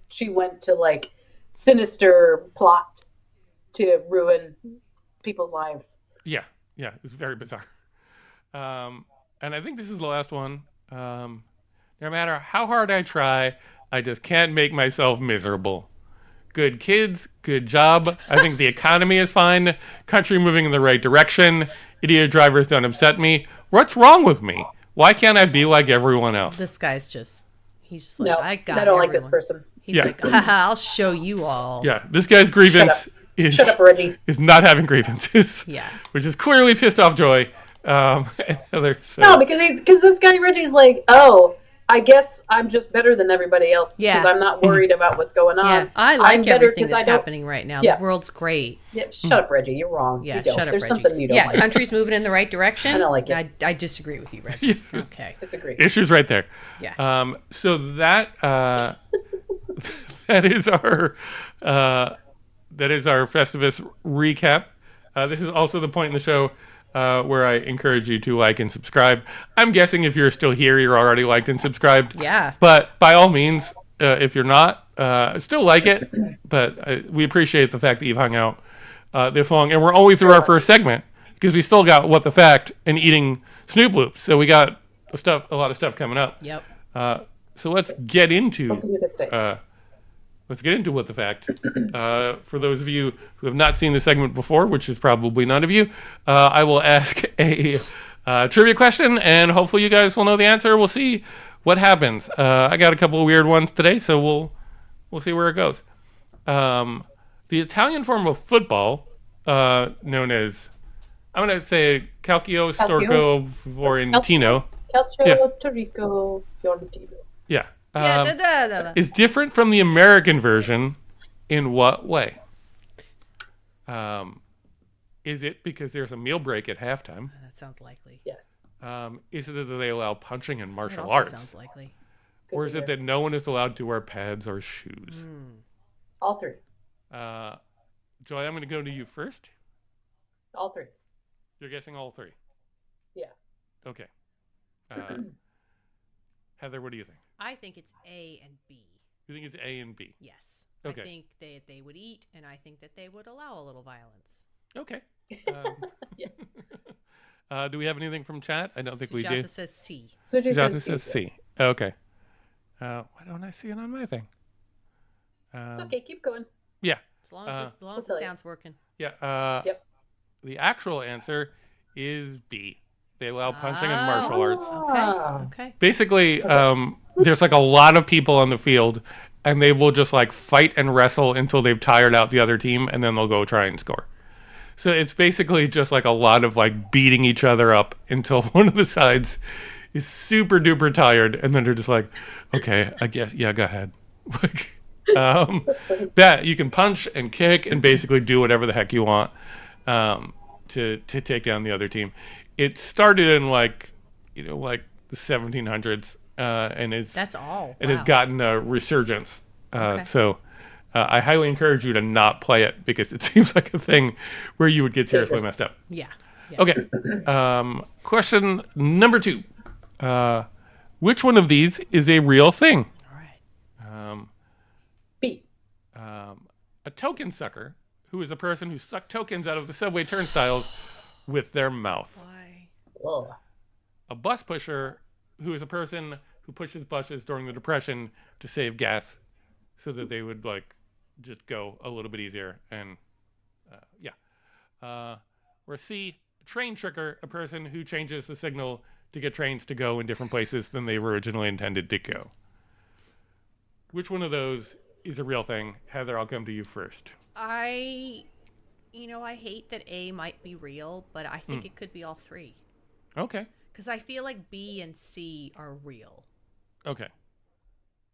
she went to like sinister plot to ruin people's lives. Yeah. It's very bizarre. And I think this is the last one. No matter how hard I try, I just can't make myself miserable. Good kids, good job. I think the economy is fine. Country moving in the right direction. Idiot drivers don't upset me. What's wrong with me? Why can't I be like everyone else? This guy's he's just like, No, I got I don't like this everyone. person. He's Yeah. like, haha, I'll show you all. Yeah, this guy's grievance Shut up, Reggie. is not having grievances. Yeah. Which is clearly pissed off Joy. And Heather. So. No, because this guy Reggie's like, oh, I guess I'm just better than everybody else because Yeah. I'm not worried about what's going on. Yeah, I I'm like better everything 'cause that's I don't- happening right now. Yeah. The world's great. Yeah, shut up, Reggie. You're wrong. Yeah, you don't. shut up, There's Reggie. something you don't yeah, like. country's moving in the right direction. I don't like it. I disagree with you, Reggie. Okay. Disagree. Issues right there. Yeah. So that that is our Festivus recap. This is also the point in the show where I encourage you to like and subscribe. I'm guessing if you're still here, you're already liked and subscribed. Yeah. But by all means, if you're not, still like it. But we appreciate the fact that you've hung out this long, and we're only through our first segment because we still got What the Fact and eating Snoop Loopz. So we got a lot of stuff coming up. Yep. So let's get into Hope you could stay. What the fact. For those of you who have not seen the segment before, which is probably none of you, I will ask a trivia question, and hopefully you guys will know the answer. We'll see what happens. I got a couple of weird ones today, so we'll see where it goes. The Italian form of football, known as, I'm going to say Calcio Storco Fiorentino. Calcio Yeah. Torrico Fiorentino. Yeah. Yeah. Is different from the American version in what way? Is it because there's a meal break at halftime? That sounds likely. Yes. Is it that they allow punching in That martial also arts? sounds likely. Or is it that no one is allowed to wear pads or shoes? All three. Joy, I'm going to go to you first. All three. You're guessing all three. Yeah. Okay. Heather, what do you think? I think it's A and B. You think it's A and B? Yes. Okay. I think they would eat, and I think that they would allow a little violence. Okay. Yes. Do we have anything from chat? I don't think we do. Sujata says C. Suji Sujata says says C. Okay. Why don't I see it on my thing? It's okay. Keep going. Yeah. As long as, I'll the tell you. sound's working. Yeah. Yep. The actual answer is B. They allow punching in martial arts. Ah. Okay. Basically, there's like a lot of people on the field, and they will just like fight and wrestle until they've tired out the other team, and then they'll go try and score. So it's basically just like a lot of like beating each other up until one of the sides is super duper tired, and then they're just like, okay, I guess, yeah, go ahead. Like, yeah, you can punch and kick and basically do whatever the heck you want to take down the other team. It started in like the 1700s, and That's all. it has Wow. gotten a resurgence. Okay. So I highly encourage you to not play it because it seems like a thing where you would get seriously messed up. Yeah. Okay. Question number 2. Which one of these is a real thing? All right. B. A token sucker, who is a person who sucked tokens out of the subway turnstiles with their mouth. Why? Ugh. A bus pusher, who is a person who pushes buses during the Depression to save gas so that they would like just go a little bit easier. And or C, a train tricker, a person who changes the signal to get trains to go in different places than they were originally intended to go. Which one of those is a real thing? Heather, I'll come to you first. I hate that A might be real, but I think it could be all three. Okay. Because I feel like B and C are real. Okay.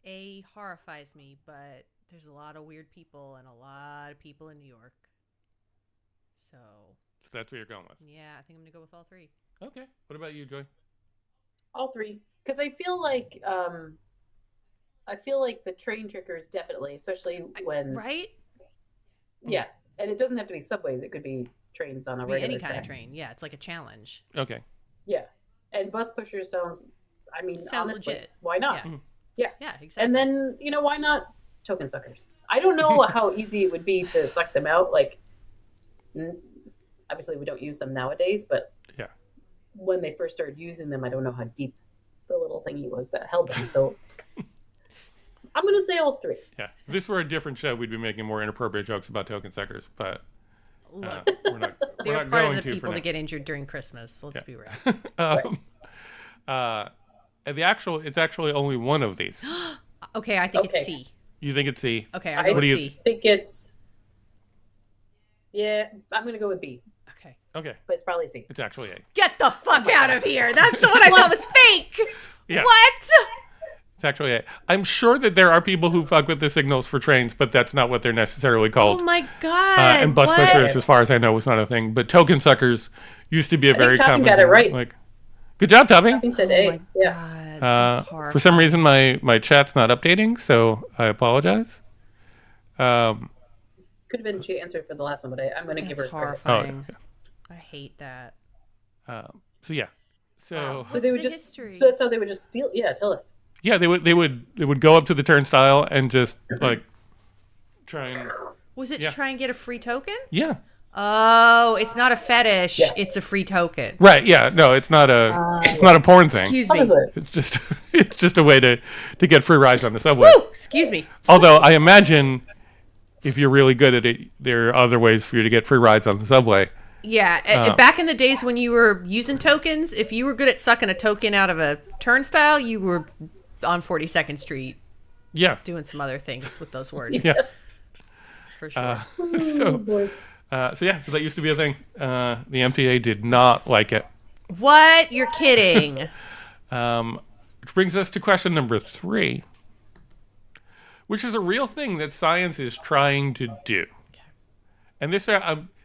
A horrifies me, but there's a lot of weird people and a lot of people in New York. So, So that's what you're going with. yeah, I think I'm going to go with all three. Okay. What about you, Joy? All three. Because I feel like the train trickers definitely, especially when Right? yeah, and it doesn't have to be subways. It could be trains on a Could be regular any kind of track. train. Yeah, it's like a challenge. Okay. Yeah, and bus pushers sounds. I mean, Sounds honestly, legit. why not? Yeah. Yeah, exactly. And then why not token suckers? I don't know how easy it would be to suck them out. Like, obviously we don't use them nowadays, but Yeah. when they first started using them, I don't know how deep the little thingy was that held them. So I'm gonna say all three. Yeah. If this were a different show, we'd be making more inappropriate jokes about token suckers, but Look, we're not they're going part of the to people for that get injured during Christmas. Let's be real. now. And it's actually only one of these. Okay, I think Okay. it's C. You think it's C? Okay, I I'll go What with do you- C. think it's. Yeah, I'm gonna go with B, Okay. Okay. but it's probably C. It's actually A. Get the fuck out of here. That's the one I thought was fake. Yeah. What? It's actually A. I'm sure that there are people who fuck with the signals for trains, but that's not what they're necessarily Oh called. my god. And bus what? pushers, as far as I know, was not a thing. But token suckers used to be a very Topping common got it thing. right. Like, good job, Topping. I said Oh A. my Yeah. god. That's horrible. For some reason, my chat's not updating, so I apologize. Could have been she answered for the last one, but I'm gonna give her That's credit. horrifying. yeah. I hate that. So yeah. So So they would the just. history? So that's how they would just steal. Yeah, tell us. yeah, they would go up to the turnstile and just like try and Was it Yeah. to try and get a free token? yeah. Oh, it's not a fetish. Yeah. It's a free token. Right, yeah. No, it's not a porn thing. Excuse Tell me. us what. It's just a way to get free rides on the subway. Woo! Excuse me. Although I imagine if you're really good at it, there are other ways for you to get free rides on the subway. Yeah, back in the days when you were using tokens, if you were good at sucking a token out of a turnstile, you were on 42nd Street Yeah. doing some other things with those words. Yeah. For sure. So yeah, so that used to be a thing. The MTA did not like it. What? You're kidding. Which brings us to question number 3, which is a real thing that science is trying to do. And this,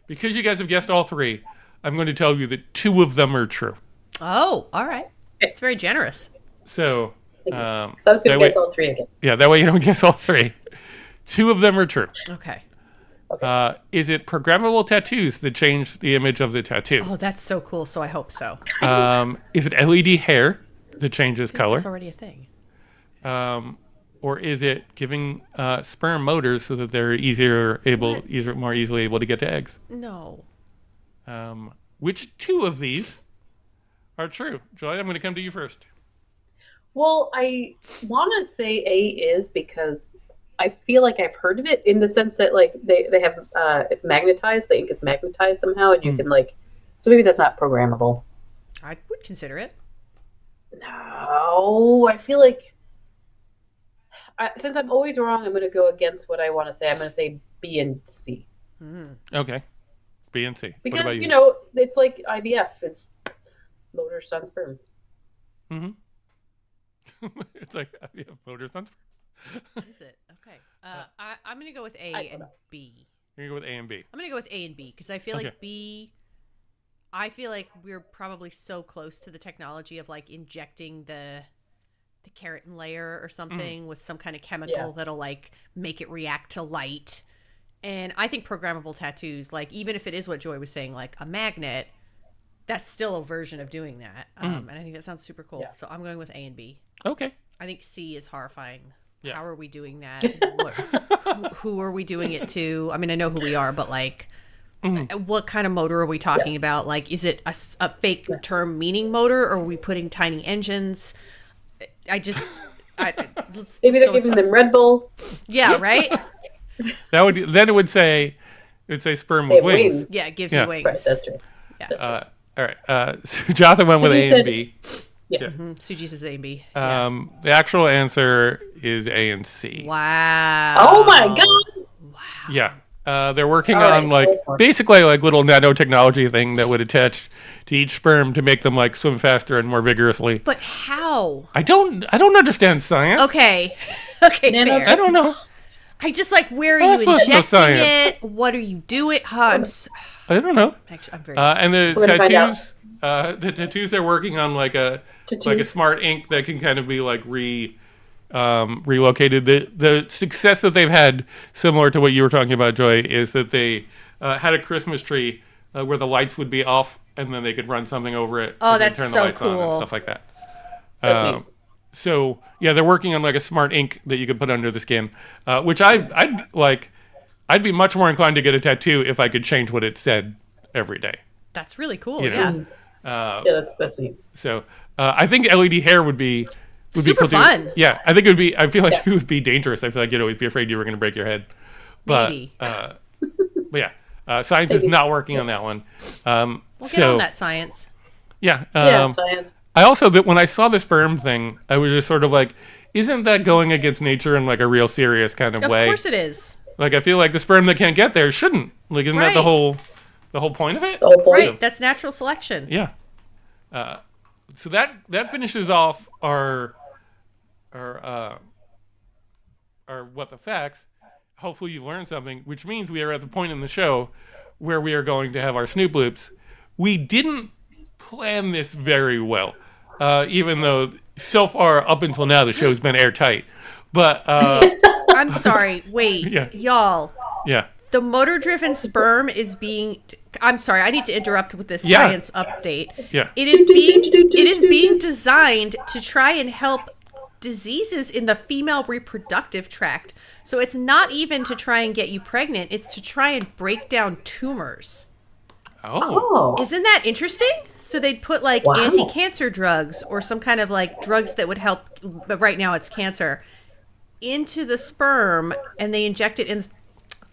because you guys have guessed all 3, I'm going to tell you that 2 of them are true. Oh, all right. It's very generous. So, So I was gonna that way- guess all 3 again. yeah, that way you don't guess all 3. 2 of them are true. Okay. Is it programmable tattoos that change the image of the tattoo? Oh, that's so cool. So I hope so. Is it LED hair that changes color? It's already a thing. Or is it giving sperm motors so that they're more easily able to get to eggs? No. Which 2 of these are true? Joy, I'm going to come to you first. Well, I want to say A is because I feel like I've heard of it in the sense that like they have it's magnetized. The ink is magnetized somehow, and you can like. So maybe that's not programmable. I would consider it. No, I feel like since I'm always wrong, I'm going to go against what I want to say. I'm going to say B and C Okay. B and C. What because about you know it's like IVF. It's motors on sperm. It's like you have motors on. Is it? Okay. I'm going to go with A don't and know. B. You're going to go with A and B. I'm going to go with A and B because I feel Okay. like B. I feel like we're probably so close to the technology of like injecting the keratin layer or something with some kind of chemical Yeah. that'll like make it react to light. And I think programmable tattoos, like even if it is what Joy was saying, like a magnet, that's still a version of doing that. And I think that sounds super cool. Yeah. So I'm going with A and B. Okay. I think C is horrifying. Yeah. How are we doing that? Who are we doing it to? I mean, I know who we are, but like, what kind of motor are we talking about? Like, is it a fake term meaning motor, or are we putting tiny engines? Let's Maybe they're go with- giving them Red Bull. Yeah, right. Then it would say sperm They with have wings. wings. Yeah, it gives Yeah. you wings. Right, that's true. Yeah. All right. So Jonathan went with Suji A and said- B. Yeah. Suji says A and B. The actual answer is A and C. Wow. Oh my god! Yeah. They're working All right, on like tell us more. basically like little nanotechnology thing that would attach to each sperm to make them like swim faster and more vigorously. But how? I don't understand science. Okay. Okay. Nano- Fair. I don't know. I just like, where are That's you supposed to know injecting science. it? What are you doing? Actually, I'm very. And the We're gonna find tattoos, the tattoos they're working on like a Tattoos. smart ink that can kind of be like relocated. The success that they've had, similar to what you were talking about, Joy, is that they had a Christmas tree where the lights would be off and then they could run something over it. Oh, and then that's turn the so lights on and cool. stuff like that. That's neat. So yeah, they're working on like a smart ink that you could put under the skin, which I'd be much more inclined to get a tattoo if I could change what it said every day. That's really cool. You know. Yeah. Yeah, that's neat. So I think LED hair would be Super cool too. fun. Yeah, I think it would be. I feel like it would be dangerous. I feel like you'd always be afraid you were going to break your head. But Maybe. but yeah, science is not working on that one. We'll get so on that science. yeah, Yeah, science. I also that when I saw the sperm thing, I was just sort of like, isn't that going against nature in like a real serious kind of way? Of course it is. Like, I feel like the sperm that can't get there shouldn't. Like, isn't that the Right. whole point of it? The whole point. Right, that's natural selection. Yeah. So that finishes off our what the facts. Hopefully you've learned something, which means we are at the point in the show where we are going to have our Snoop Loops. We didn't plan this very well, even though so far up until now the show's been airtight. But I'm sorry. Wait, Yeah. y'all. yeah, The motor-driven sperm is being. I'm sorry. I need to interrupt with this Yeah. science update. yeah. It is being designed to try and help diseases in the female reproductive tract. So it's not even to try and get you pregnant. It's to try and break down tumors. Oh, Oh. Isn't that interesting? So they'd put like Wow. anti-cancer drugs or some kind of like drugs that would help, but right now it's cancer, into the sperm, and they inject it in.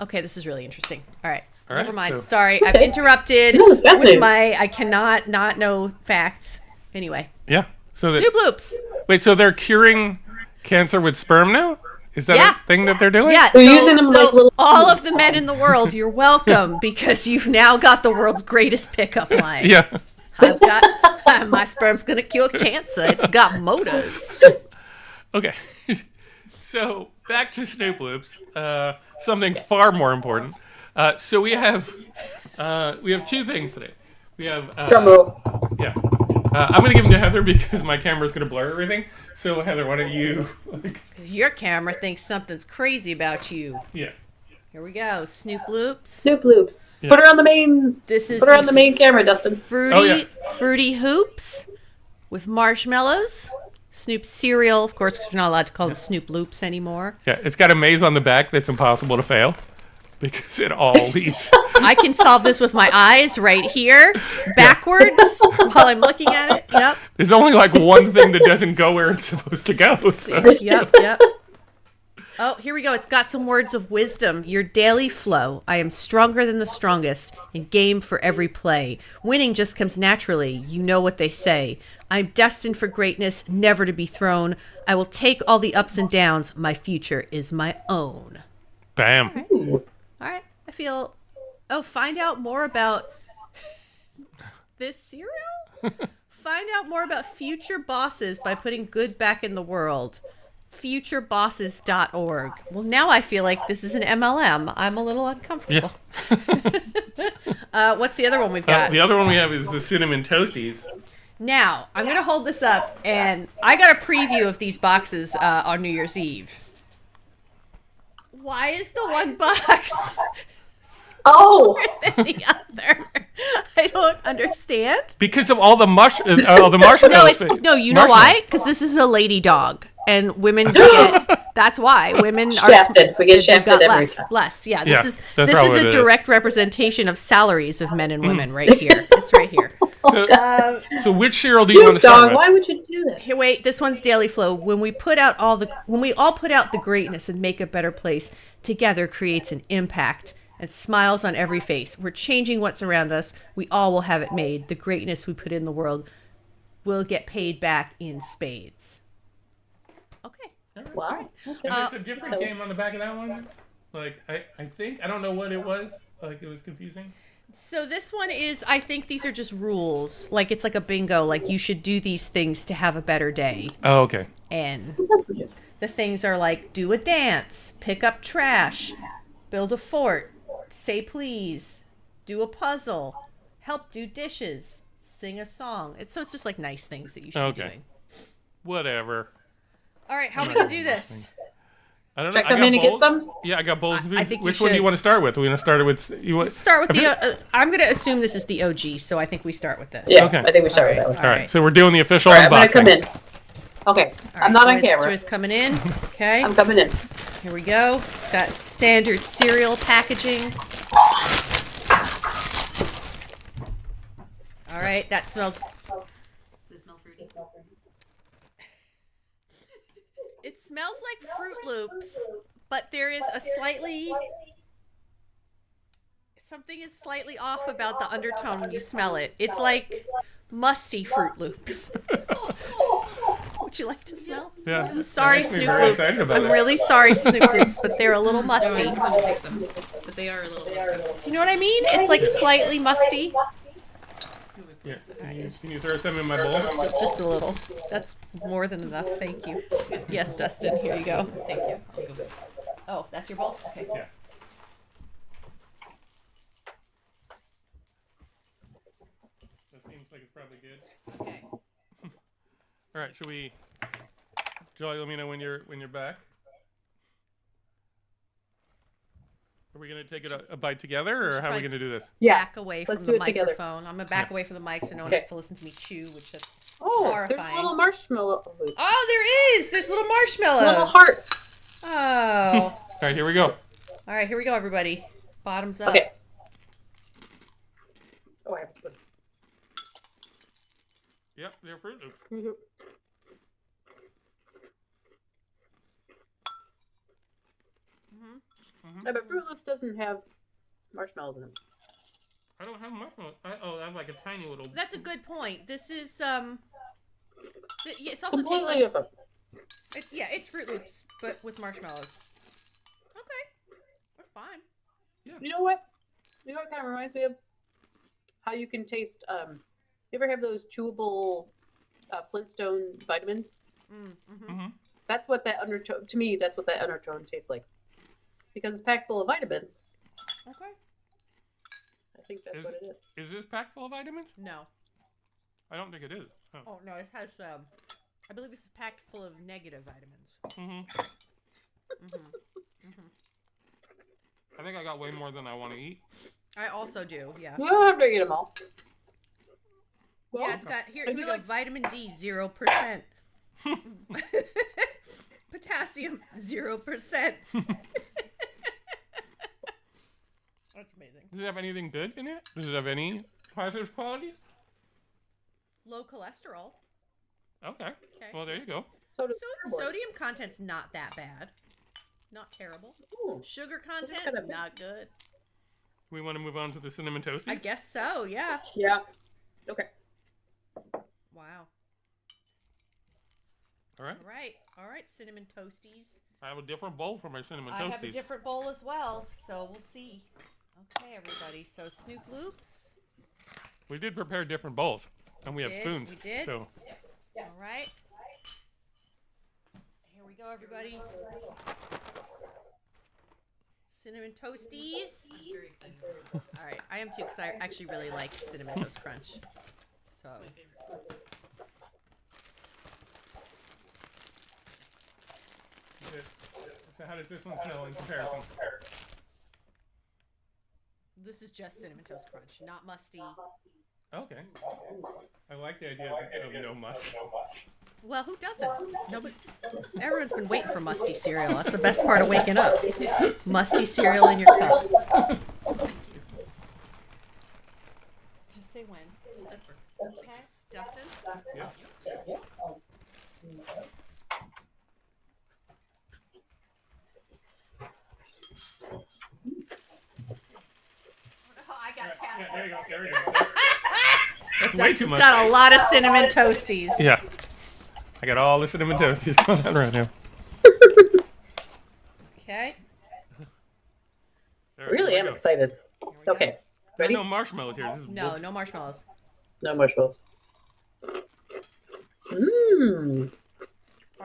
Okay, this is really interesting. All right. All right, Never mind. so- Sorry, I've Okay. interrupted No, it's with fascinating. I cannot not know facts. Anyway, yeah. So Snoop Loopz. wait, so they're curing cancer with sperm now? Is that Yeah. a thing that they're doing? Yeah, They're using them so like little- all of the men in the world, you're welcome because you've now got the world's greatest pickup line. Yeah. I've got my sperm's gonna cure cancer. It's got motors. Okay. So back to Snoop Loops. Something far more important. So we have two things today. We have Drum roll. yeah. I'm gonna give them to Heather because my camera's gonna blur everything. So Heather, why don't you? Your camera thinks something's crazy about you. Yeah. Here we go. Snoop Loops. Snoop Loops. Put her on the main. This is Put her on the main camera, Dustin. fruity Oh, yeah. fruity hoops with marshmallows. Snoop cereal, of course, because we're not allowed to call them Snoop Loops anymore. Yeah. It's got a maze on the back that's impossible to fail because it all leads. I can solve this with my eyes right here, backwards, while I'm looking at it. Yep. There's only like one thing that doesn't go where it's supposed to go. So. Yep. Oh, here we go. It's got some words of wisdom. Your daily flow. I am stronger than the strongest and game for every play. Winning just comes naturally. You know what they say. I'm destined for greatness, never to be thrown. I will take all the ups and downs. My future is my own. Bam. Ooh. All right. I feel. Oh, find out more about this cereal? Find out more about future bosses by putting good back in the world. Futurebosses.org. Well, now I feel like this is an MLM. I'm a little uncomfortable. Yeah. What's the other one we've got? The other one we have is the cinnamon toasties. Now, I'm going to hold this up, and I got a preview of these boxes on New Year's Eve. Why is the one box Oh. than the other? I don't understand. Because of all the marshmallows. No, you know why? Because this is a lady dog, and women get. That's why women are Shafted. We get they've shafted got every less. time. Less, yeah. Yeah, This that's is probably what a it direct representation of salaries of men and women right here. It's right here. So which cereal do you want to Snoop start Dogg, with? why would you do that? Here, wait. This one's Daily Flow. When we all put out the greatness and make a better place, together creates an impact and smiles on every face. We're changing what's around us. We all will have it made. The greatness we put in the world will get paid back in spades. Okay. Wow. Okay. And there's a different game on the back of that one. Like I think I don't know what it was. Like it was confusing. So this one is, I think these are just rules. Like it's like a bingo. Like you should do these things to have a better day. Oh, okay. And That's nice. the things are like do a dance, pick up trash, build a fort, say please, do a puzzle, help do dishes, sing a song. It's just like nice things that you should be Okay. doing. Whatever. All right, how are we gonna do this? I don't know. Should I come in and get some? Yeah, I got bowls. I think you Which one do you should. want to start with? We want to start it with you. Want, Start with the. I'm gonna assume this is the OG, so I think we start with this. Yeah, Okay. I think we start with that one. All right, so we're doing the official All right, I'm unboxing. gonna come in. Okay, I'm not on camera. Joy's coming in. Okay, I'm coming in. here we go. It's got standard cereal packaging. All right, that smells. Does it smell fruity? It smells like Fruit Loops, but there is a something is slightly off about the undertone when you smell it. It's like musty Fruit Loops. Would you like to smell? Yeah. I'm sorry, That makes me Snoop very excited Loops. about I'm that. really sorry, Snoop Loops, but they're a little musty. I'm going to take some. But they are a little musty. Do you know what I mean? It's like slightly musty. Yeah. Can you throw some in my bowl? Just a little. That's more than enough. Thank you. Yes, Dustin. Here you go. Thank you. I'll go. Oh, that's your bowl? Okay. Yeah. That seems like it's probably good. Okay. All right, should we? Joy, let me know when you're back. Are we gonna take it a bite together, or how are we gonna do this? Yeah. Back away from Let's the do it together. microphone. I'm gonna back away from the mic so no one Okay. has to listen to me chew, which that's Oh, there's a horrifying. little marshmallow. Oh, there is. There's little marshmallows. Little heart. Oh. All right, here we go. All right, here we go, everybody. Bottoms up. Okay. Oh, I have a spoon. Yep, they're Fruit Loops. Mhm. Yeah, but Fruit Loops doesn't have marshmallows in them. I don't have marshmallows. I have like a tiny little. That's a good point. This is it's also tastes Completely like different. it's Fruit Loops, but with marshmallows. Okay, we're fine. You know what? You know what kind of reminds me of? How you can taste. You ever have those chewable Flintstone vitamins? Mm-hmm. That's what that undertone. To me, that's what that undertone tastes like. Because it's packed full of vitamins. Okay. I think that's what it is. Is this packed full of vitamins? No. I don't think it is. Oh. Oh no, it has I believe this is packed full of negative vitamins. Mm-hmm. I think I got way more than I want to eat. I also do, yeah. You don't have to eat them all. Well, Yeah, it's got here I we feel go. like- Vitamin D 0%. Potassium 0%. That's amazing. Does it have anything good in it? Does it have any positive qualities? Low cholesterol. Okay. Okay. Well, there you go. so does cardboard. Sodium content's not that bad. Not terrible. Ooh. Sugar content, kind of- not good. We want to move on to the cinnamon toasties? I guess so, yeah. Yeah. Okay. Wow. All right. All right, cinnamon toasties. I have a different bowl for my cinnamon I toasties. have a different bowl as well, so we'll see. Okay, everybody. So Snoop Loops. We did prepare different bowls, and we have Did? spoons. We did? So All right. Here we go, everybody. Cinnamon toasties. I'm very excited. All right, I am too because I actually really like cinnamon toast crunch. So My favorite. So how does this one smell in comparison? this is just cinnamon toast crunch, not musty. Okay. I like the idea of no must. Well, who doesn't? Nobody. Everyone's been waiting for musty cereal. That's the best part of waking up. Musty cereal in your cup. Just say when. That's perfect. Okay, Dustin. Yeah. Oh, I got Yeah, cast. there you go. There you go. That's way too Dustin's much. got a lot of cinnamon toasties. Yeah. I got all the cinnamon toasties going on right now. Okay. There, Really here am we go. excited. Here we go. Okay. There are Ready? no marshmallows here. This is No, no marshmallows. No marshmallows. Mmm.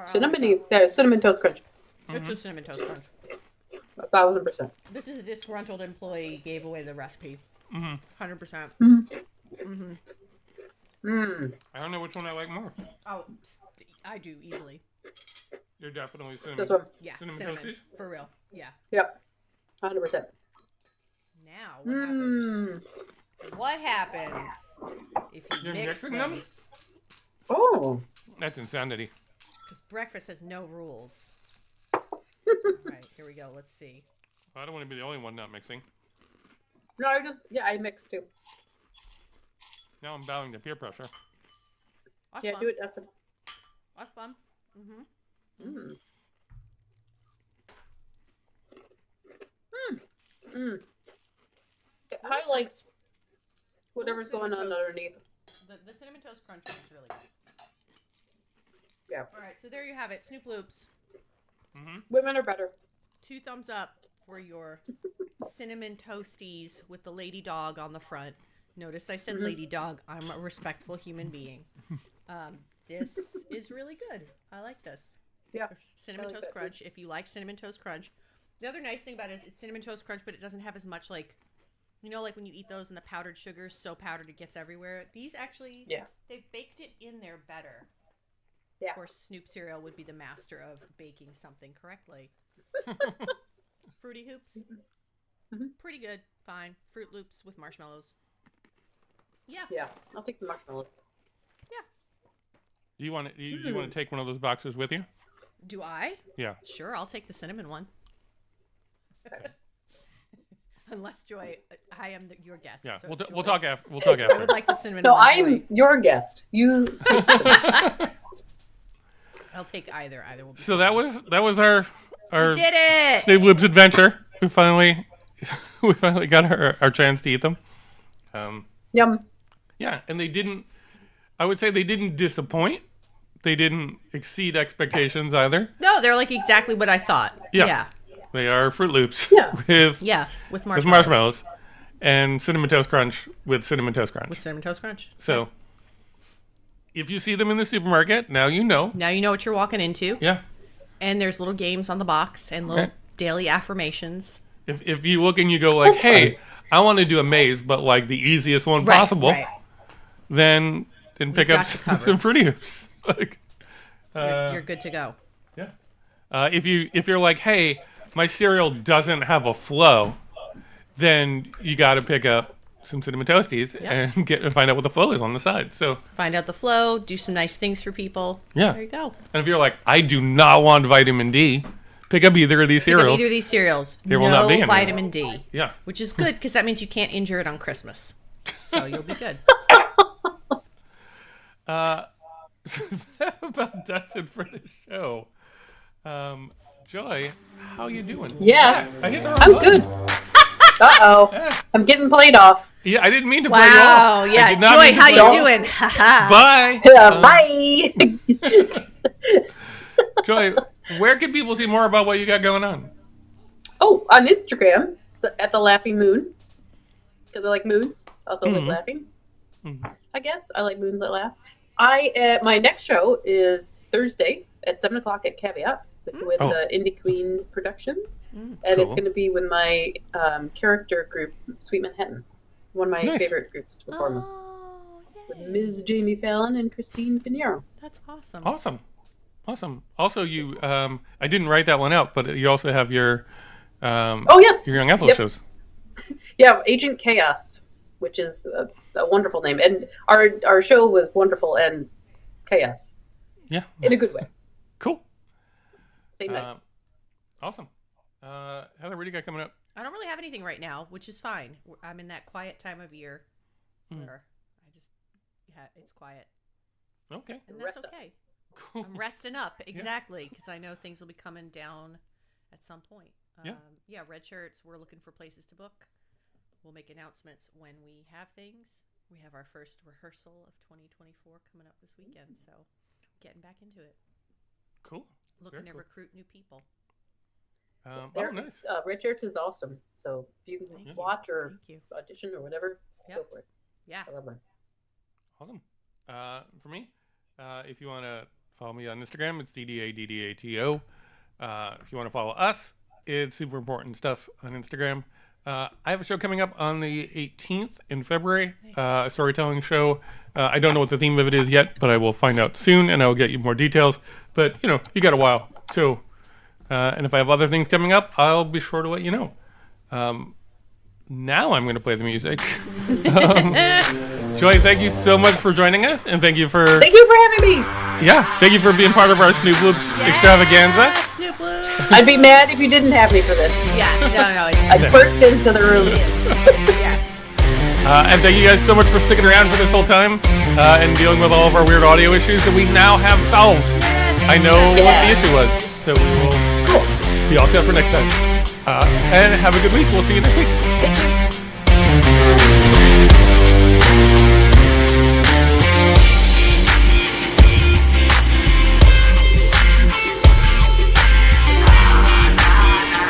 Cinnamon toast crunch. It's just cinnamon toast crunch. 1,000%. This is a disgruntled employee gave away the recipe. 100%. Mmm. I don't know which one I like more. Oh, I do easily. You're definitely cinnamon. This one. Yeah, Cinnamon cinnamon. toasties? For real. Yeah. Yep. 100%. Now, what happens? Mmm. What happens if you You're mix mixing them? Oh. That's insanity. Because breakfast has no rules. Right, here we go. Let's see. I don't want to be the only one not mixing. No, I mixed too. Now I'm bowing to peer pressure. That's Yeah, fun. do it, Dustin. That's fun. Mm-hmm. Mmm. Mmm. Mmm. It highlights whatever's going on underneath. The cinnamon toast crunch is really good. Yeah. All right, so there you have it. Snoop Loopz. Women are better. 2 thumbs up for your cinnamon toasties with the lady dog on the front. Notice I said lady dog. I'm a respectful human being. This is really good. I like this. Yeah. Cinnamon I like Toast that. Crunch. If you like Cinnamon Toast Crunch. The other nice thing about it is it's Cinnamon Toast Crunch, but it doesn't have as much like, you know, like when you eat those and the powdered sugar is so powdered it gets everywhere. These actually, they've baked it in there better. Yeah. Of course, Snoop cereal would be the master of baking something correctly. Fruity Hoops. Pretty good. Fine. Fruit Loops with marshmallows. Yeah. Yeah. I'll take the marshmallows. Yeah. You want to you want to take one of those boxes with you? Do I? Yeah. Sure, I'll take the cinnamon one. Unless Joy, I am your guest. Yeah. so We'll Joy- talk after. We'll talk I after. would like the cinnamon No, one. I'm Joy. your guest. You. I'll take either. Either will be. So that was our Did it! Snoop Loopz adventure. We finally got our chance to eat them. Yum. Yeah, and they didn't. I would say they didn't disappoint. They didn't exceed expectations either. No, they're like exactly what I thought. Yeah. They are Fruit Loops Yeah. With with marshmallows. marshmallows and Cinnamon Toast Crunch with Cinnamon Toast Crunch. With Cinnamon Toast Crunch. So if you see them in the supermarket, now you know. Now you know what you're walking into. Yeah. And there's little games on the box and little Okay. daily affirmations. If you look and you go like, hey, I want to do a maze, but like the easiest one possible, then pick up got you covered. some Fruity Hoops. Like, You're good to go. yeah. If you're like, hey, my cereal doesn't have a flow, then you got to pick up some cinnamon toasties and find out what the flow is on the side. So Find out the flow, do some nice things for people. Yeah. There you go. and if you're like, I do not want vitamin D, pick up either of these Pick up cereals. either of these cereals. There will not be any. vitamin D. Yeah. Which is good because that means you can't injure it on Christmas. So you'll be good. That about does it for the show. Joy, how you doing? Yes. I hit the wrong I'm button. good. Uh-oh. I'm getting played off. Yeah, I didn't mean to play you Wow. off. I Yeah. did not Joy, mean to how play you you off. doing? Haha. Bye. Joy, where can people see more about what you got going on? Oh, on Instagram, at the Laughing Moon. Because I like moons. Also like laughing. I guess I like moons that laugh. My next show is Thursday at 7 o'clock at Caveat. It's with Indie Queen Productions. And it's Cool. going to be with my character group, Sweet Manhattan. One of my Nice. favorite groups to perform with. Oh, With yay. Ms. Jamie Fallon and Christine Pinheiro. That's awesome. Awesome. Also, you, I didn't write that one out, but you also have your, Oh, yes. your Young Athlete shows. Yeah, Agent Chaos, which is a wonderful name. And our show was wonderful and chaos Yeah. in a good way. Cool. Same night. Awesome. Heather, what do you got coming up? I don't really have anything right now, which is fine. I'm in that quiet time of year where it's quiet. Okay. And that's Rest up. okay. Cool. I'm resting up, exactly, because I know things will be coming down at some point. Yeah. Red Shirts, we're looking for places to book. We'll make announcements when we have things. We have our first rehearsal of 2024 coming up this weekend, so getting back into it. Cool. Looking Very to cool. recruit new people. Nice. Red Church is awesome. So if you Thank can you. watch or Thank you. audition or whatever, Yep. go for it. Yeah. I love mine. Awesome. For me, if you want to follow me on Instagram, it's DDADDATO. If you want to follow us, it's Super Important Stuff on Instagram. I have a show coming up on the 18th in February, a storytelling show. I don't know what the theme of it is yet, but I will find out soon, and I will get you more details. But, you got a while. So, and if I have other things coming up, I'll be sure to let you know. Now I'm going to play the music. Joy, thank you so much for joining us, and thank you for Thank you for having me. thank you for being part of our Snoop Loopz extravaganza. Snoop Loopz. I'd be mad if you didn't have me for this. No, it's I'd burst into the room. And thank you guys so much for sticking around for this whole time and dealing with all of our weird audio issues that we now have solved. I know what the issue was, so we will be all set for next time. And have a good week. We'll see you next week. Thank you.